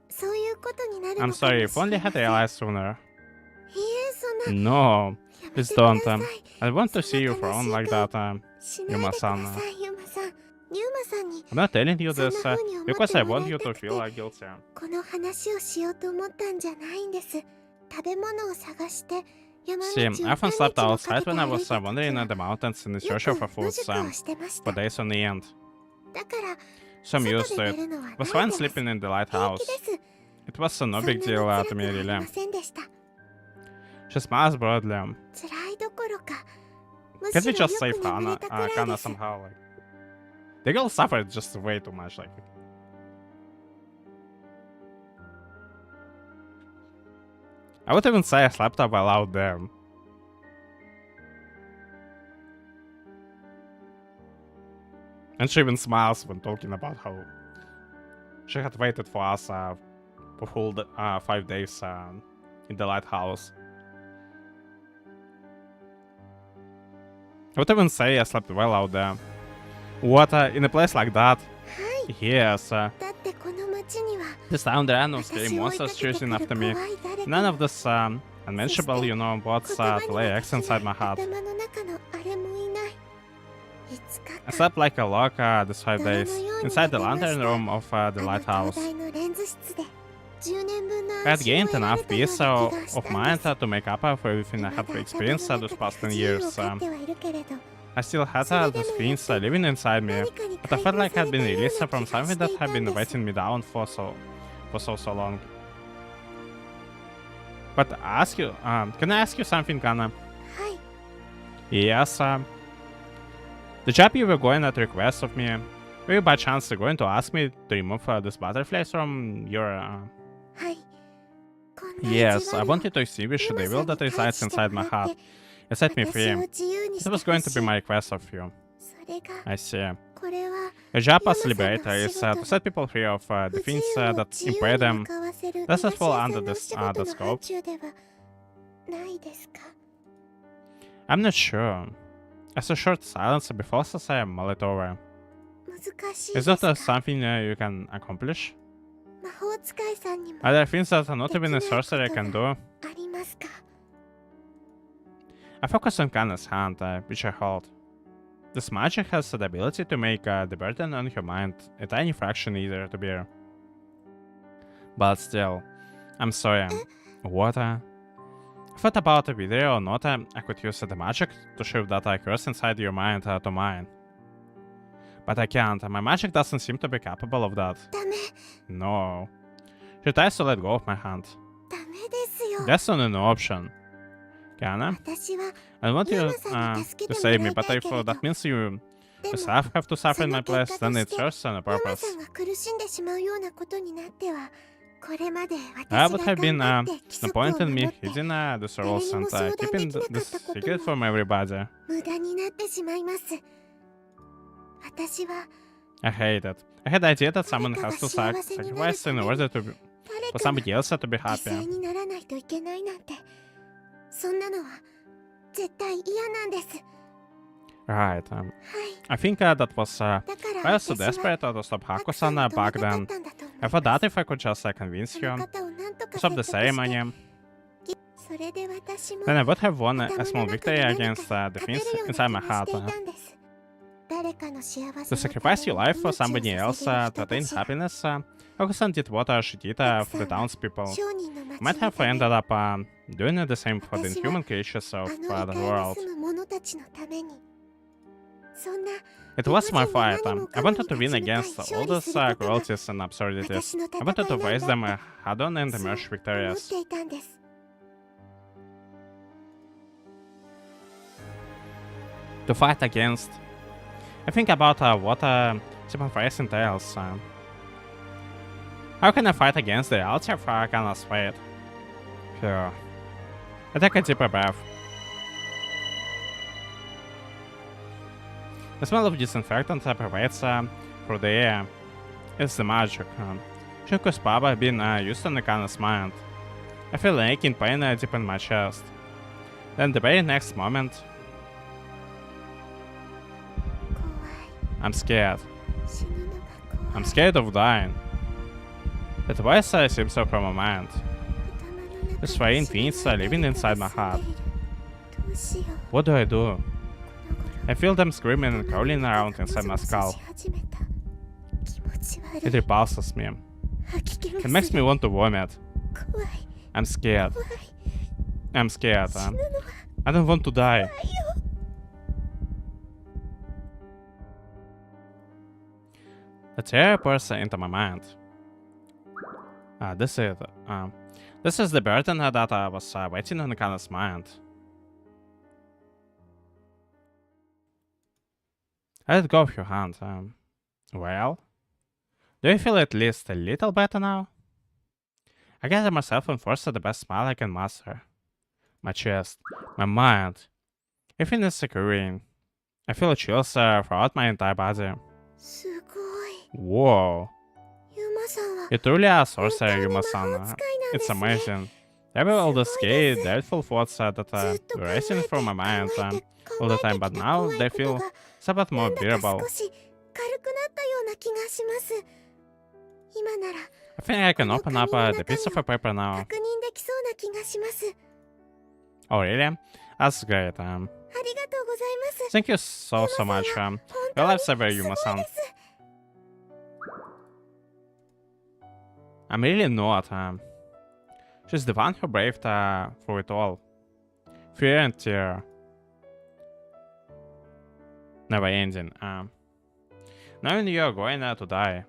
そういうことになる I'm のかも sorry, し if only れ I ま had せん。い realized sooner. え、そんな No, やめ please てくだ don't. さい。 I want to そ see ん you な frown 悲しい like 顔 that. しないでください、ユマさん。ユマさんに I'm not telling you そん this な風に思って because I もら want い you た to くて feel guilty. この話をしようと思ったんじゃないんです。食べ物を探して山道 See, を I 何 often 日 slept もか outside けて when I 歩い was た wandering 時 in は the mountains in the よ search く for 野 food 宿をしてました。 for days on the end. だから So I'm 外 used で to 寝 it. るのは I 慣 was れ fine てます。 sleeping in the 平 lighthouse. 気です。 It was そ no んな big に deal 辛 to く me, はあり really. ませんでした。 She smiles broadly. 辛いどころかむ Can't し we ろ just よ save く眠れ Kana, たくらい Kana です。 somehow? Like, the girl suffered just way too much. Like, I would even say I slept up while out there. And she even smiles when talking about how she had waited for us for full 5 days in the lighthouse. I would even say I slept well out there. What, in a place like that? はい。 Yes. だってこの町には This town there are no 私 scary を追いか monsters けて chasing くる after me. 怖い誰か None が of this unmentionable, you know, what's 言葉 to に lay は eggs できない inside my heart. 頭の中のあれもいない。5日 I 間 slept like a log these 5 days 泥のように inside the 寝てました。 lantern room of the あの lighthouse. 灯台のレンズ室で10年分の I 安 had 心を gained 得ら enough れたよう peace な気がした of ん mind です。 to make up for everything I まだ had 頭の experienced 中 those で past 不 10自由を years. 飼ってはいるけれど I still had それで those も things living inside me, 何かに but I 解 felt 放 like さ I'd れた been ような released 気が from し something て that い had たん been です。 weighting me down for so long. But can I ask you something, Kana? はい。 Yes. The job you were going at request of me, were you by chance going to ask me to remove these butterflies from your? はい。こんな意地 Yes, I 悪を wanted to extinguish ユ the マさ evil ん that に返 resides して inside も my らっ heart. て You set me 私 free. を自由にし That て was going ほ to し be い。 my request of you. それが I see. これは Your job ユマ as さんの liberator お is 仕事 to set people free of 不 the 自 things 由を that 自由 impair に them. 向かわせる Does 東 that 屋 fall さん under のお this 仕事 the の範 scope? 疇ではないですか。 I'm not sure. As a short silence before Sasaya mull it over. 難しい Is で that すか。 something you can accomplish? 魔法使いさんにも Are there things that not even a sorcerer can do? ありますか。 I focus on Kana's hand, which I hold. This magic has the ability to make the burden on her mind a tiny fraction easier to bear. But still, I'm sorry. What? I thought about whether or not I could use the magic to shift that curse inside your mind to mine. But I can't. My magic doesn't seem to be capable of that. ダメ、 No. She tries to let go of my hand. ダメですよ。 That's not an option. Kana, 私は I want you ユマさんに助け to てもら save me, い but たい if けれど、 that means you でも yourself have to suffer in my その place, 結果 then と it して serves on a ユマ purpose. さんが苦しんでしまうようなことになっては、これまで I 私 would が have been 頑張って規 no 則を point 守 in っ me て hiding the rules and 誰にも相談 keeping できなかった this ことも secret from everybody. 無駄になってしまいます。私は I hate it. I had the idea that someone 誰かが has to 幸せになる sacrifice た in めに order to 誰 for かが somebody else to be 犠牲 happy. にならないといけないなんて、そんなのは絶対嫌なんです。 Right. はい。 I think that was だから I was so 私は desperate to stop たくさん Haku-san の友 back がだっ then. たんだと思 I い thought ま that す。 if I could just convince その you 方を何と to か stop 説 the 得して、 ceremony, それで私も then I would have won a 頭 small の中 victory で何 against か the 勝て things るよう inside な my 気がして heart. いたんです。誰かの幸せの To た sacrifice め your に life for 命を somebody 捧 else げる to 人 attain たちが happiness, Haku-san did what she did た for く the さんは townspeople. 商人の I 町 might の have ため ended に up doing the same for the 私は inhuman creatures あ of の異 the 界に world. 住む者たちのために It was my fight. I wanted to win against all those cruelties and absurdities. I wanted to face them head-on and emerge victorious. To fight against. I think about what simple phrase entails. How can I fight against the reality of Kana's fate? Phew. I take a deeper breath. The smell of disinfectant pervades through the air. It's the magic. Shinko's power being used on Kana's mind. I feel an aching pain deep in my chest. Then the very next moment, I'm scared. I'm scared of dying. That voice seems so from my mind. These flying fiends are living inside my heart. What do I do? I feel them screaming and crawling around inside my skull. It repulses me. It makes me want to vomit. I'm scared. I'm scared. I don't want to die. A terror pours into my mind. This is the burden that was waiting on Kana's mind. I let go of your hand. Well, do you feel at least a little better now? I gather myself and force the best smile I can master. My chest, my mind, everything is securing. I feel chills throughout my entire body. Whoa. You truly are a sorcerer, Yuma-san. It's amazing. There were all the scary, dreadful thoughts that were racing through my mind all the time, but now they feel somewhat more bearable. I think I can open up the piece of a paper now. Oh, really? That's great. Thank you so much. Your lifesaver, Yuma-san. I'm really not. She's the one who braved through it all. Fear and terror. Never ending. Knowing you're going to die.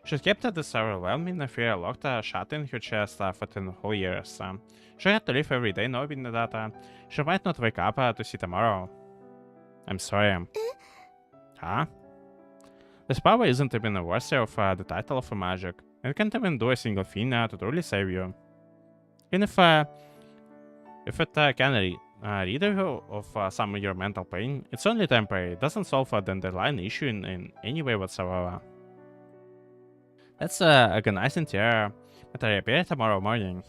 She kept this overwhelming fear locked shut in her chest for 10 whole years. She had to live every day knowing that she might not wake up to see tomorrow. I'm sorry. Huh? This power isn't even worthy of the title of a magic. It can't even do a single thing to truly save you. Even if it can rid you of some of your mental pain, it's only temporary. It doesn't solve the underlying issue in any way whatsoever. That's agonizing terror, but I appear tomorrow morning.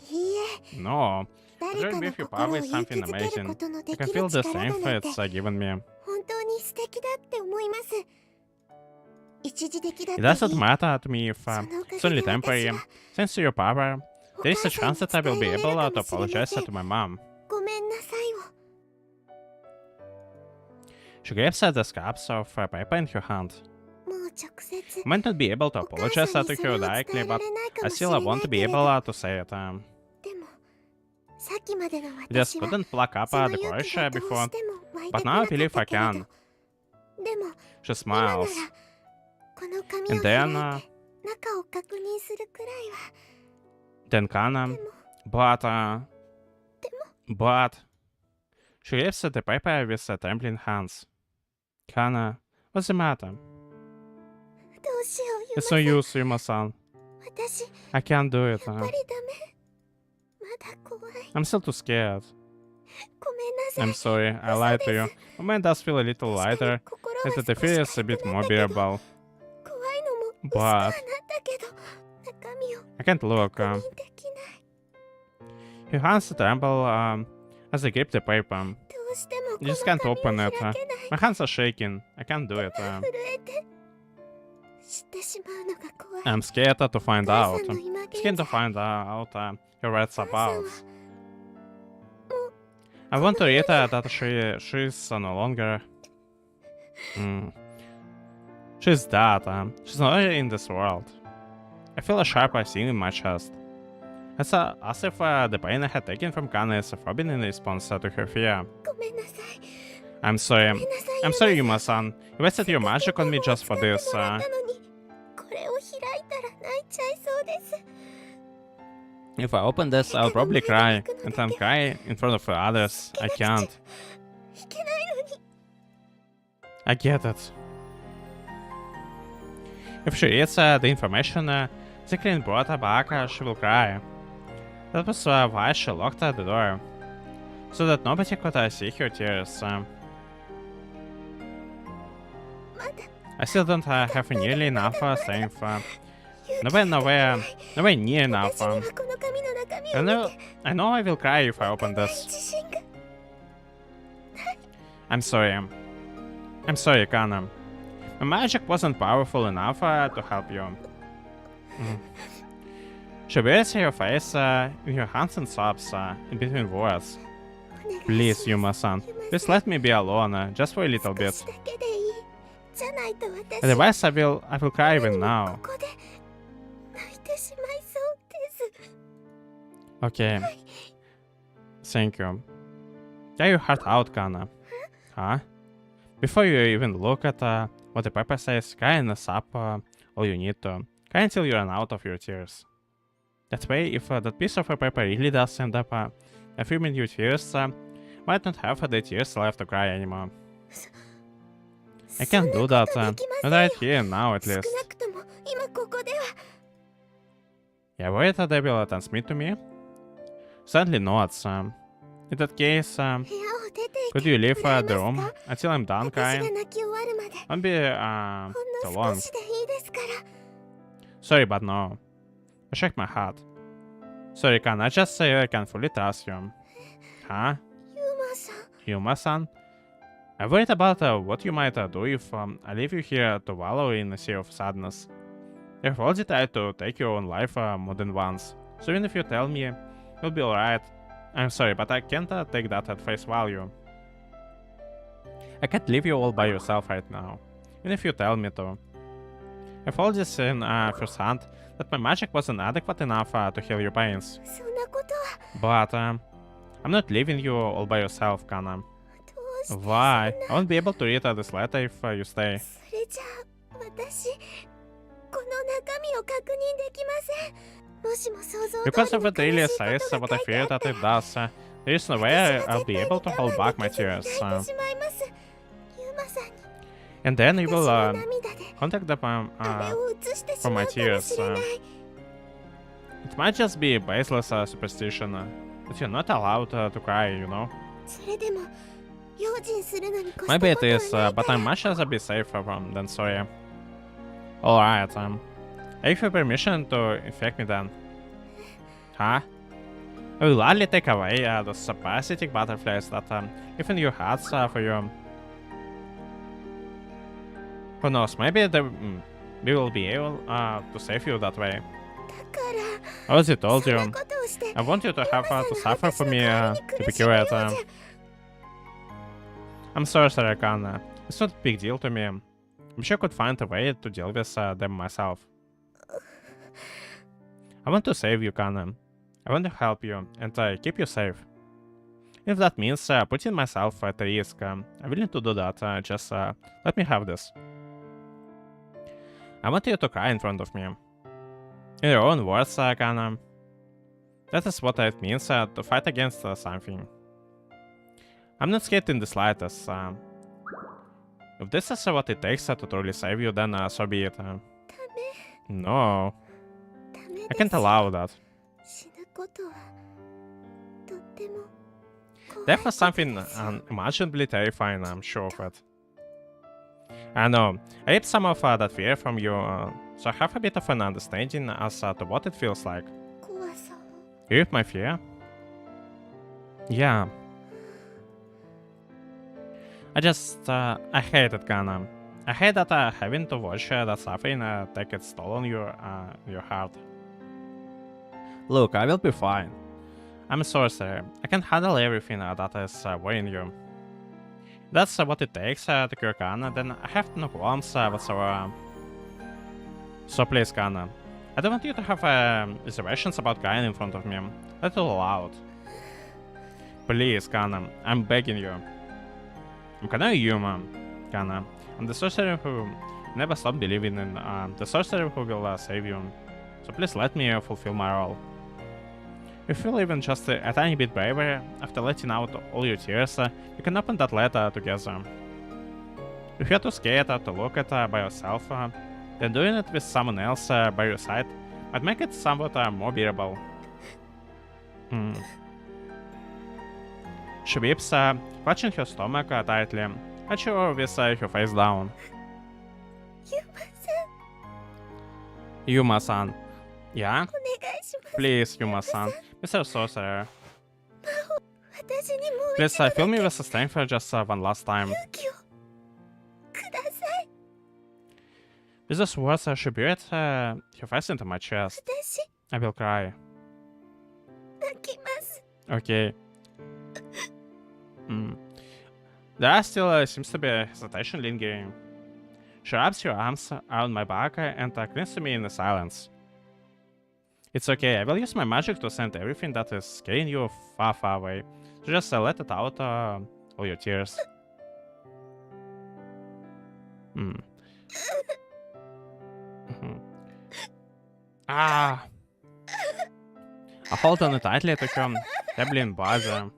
No, but with your power is something amazing. I can feel the strength it's given me. It doesn't matter to me if it's only temporary. Thanks to your power, there is a chance that I will be able to apologize to my mom. She grabs the scraps of paper in her hand. I might not be able to apologize to her directly, but I still want to be able to say it. I just couldn't pluck up the courage before, but now I believe I can. She smiles. And then Kana, but she grabs the paper with trembling hands. Kana, what's the matter? It's no use, Yuma-san. I can't do it. I'm still too scared. I'm sorry, I lied to you. My mind does feel a little lighter, and the fear is a bit more bearable. But I can't look. Her hands tremble as I grip the paper. You just can't open it. My hands are shaking. I can't do it. I'm scared to find out. Scared to find out her words about. I want to read that she's no longer. She's dead. She's not in this world. I feel a sharp pain in my chest. It's as if the pain I had taken from Kana is throbbing in response to her fear. I'm sorry. I'm sorry, Yuma-san. You wasted your magic on me just for this. これを開いたら泣いちゃいそうです。 If I open this, I'll probably cry. And then cry in front of others. I can't. いけないのに。 I get it. If she reads the information Zikrin brought her back, she will cry. That was why she locked the door. So that nobody could see her tears. I still don't have nearly enough strength. Nowhere near enough. I know I will cry if I open this. I'm sorry. I'm sorry, Kana. My magic wasn't powerful enough to help you. She buries your face in your hands and sobs in between words. Please, Yuma-san, please let me be alone just for a little bit. Otherwise, I will cry even now. Okay. Thank you. Tear your heart out, Kana. Huh? Before you even look at what the paper says, cry and up all you need to. Cry until you run out of your tears. That way, if that piece of paper really does end up affirming your tears, might not have the tears left to cry anymore. I can't do that, not right here and now at least. You're worried that they will transmit to me? Certainly not. In that case, could you leave the room until I'm done crying? Don't be too long. Sorry, but no. I shake my head. Sorry, Kana, I just say I can fully trust you. Huh? Yuma-san? I'm worried about what you might do if I leave you here to wallow in a sea of sadness. You've already tried to take your own life more than once, so even if you tell me you'll be alright, I'm sorry, but I can't take that at face value. I can't leave you all by yourself right now, even if you tell me to. I've already seen firsthand that my magic wasn't adequate enough to heal your pains. But I'm not leaving you all by yourself, Kana. Why? I won't be able to read this letter if you stay. Because if it really says what I fear that it does, there is no way I'll be able to hold back my tears. And then you will contact them for my tears. It might just be a baseless superstition that you're not allowed to cry, you know? Maybe it is, but I'm much rather be safe than sorry. Alright, I give you permission to infect me then. Huh? I will gladly take away those parasitic butterflies that even your hearts for you. Who knows, maybe we will be able to save you that way. I already told you, I want you to have to suffer for me to be cured. I'm sorry, Kana. It's not a big deal to me. I'm sure I could find a way to deal with them myself. I want to save you, Kana. I want to help you and keep you safe. If that means putting myself at risk, I'm willing to do that. Just let me have this. I want you to cry in front of me. In your own words, Kana. That is what it means to fight against something. I'm not scared in the slightest. If this is what it takes to truly save you, then so be it. No. I can't allow that. Death is something unimaginably terrifying, I'm sure of it. I know. I ripped some of that fear from you, so I have a bit of an understanding as to what it feels like. You ripped my fear? Yeah. I hate it, Kana. I hate that having to watch that suffering take its toll on your heart. Look, I will be fine. I'm a sorcerer. I can handle everything that is worrying you. If that's what it takes to cure Kana, then I have no qualms whatsoever. So please, Kana, I don't want you to have reservations about crying in front of me. Let it all out. Please, Kana, I'm begging you. I'm kinda human, Kana. I'm the sorcerer who never stopped believing in the sorcerer who will save you. So please let me fulfill my role. You feel even just a tiny bit braver after letting out all your tears. You can open that letter together. If you're too scared to look at by yourself, then doing it with someone else by your side might make it somewhat more bearable. She weeps, clutching her stomach tightly, at you with her face down. Yuma-san. Yeah? Please, Yuma-san. Mr. Sorcerer. Please fill me with the strength for just one last time. With those words, she buried her face into my chest. I will cry. Okay. There still seems to be hesitation lingering. She wraps her arms around my back and clings to me in the silence. It's okay, I will use my magic to send everything that is scaring you far, far away. So just let it out, all your tears. I hold on tightly to her, terribly in bother.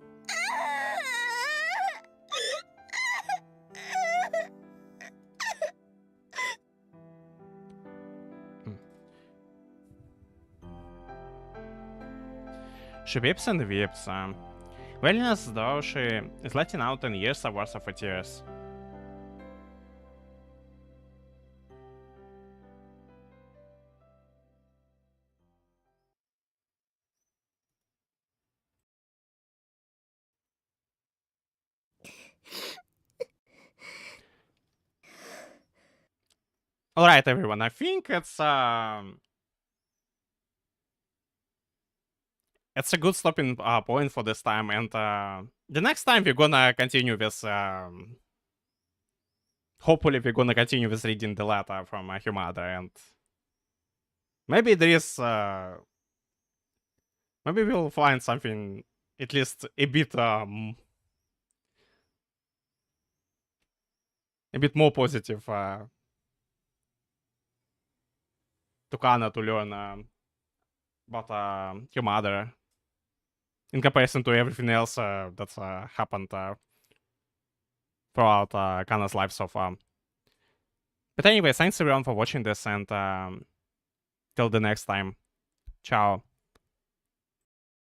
She weeps and weeps, wailing as though she is letting out an years worth of her tears. Alright, everyone, I think it's a good stopping point for this time, and the next time we're gonna continue with hopefully we're gonna continue with reading the letter from her mother, and maybe there is maybe we'll find something at least a bit more positive to Kana to learn about her mother in comparison to everything else that's happened throughout Kana's life so far. But anyway, thanks everyone for watching this, and till the next time. Ciao.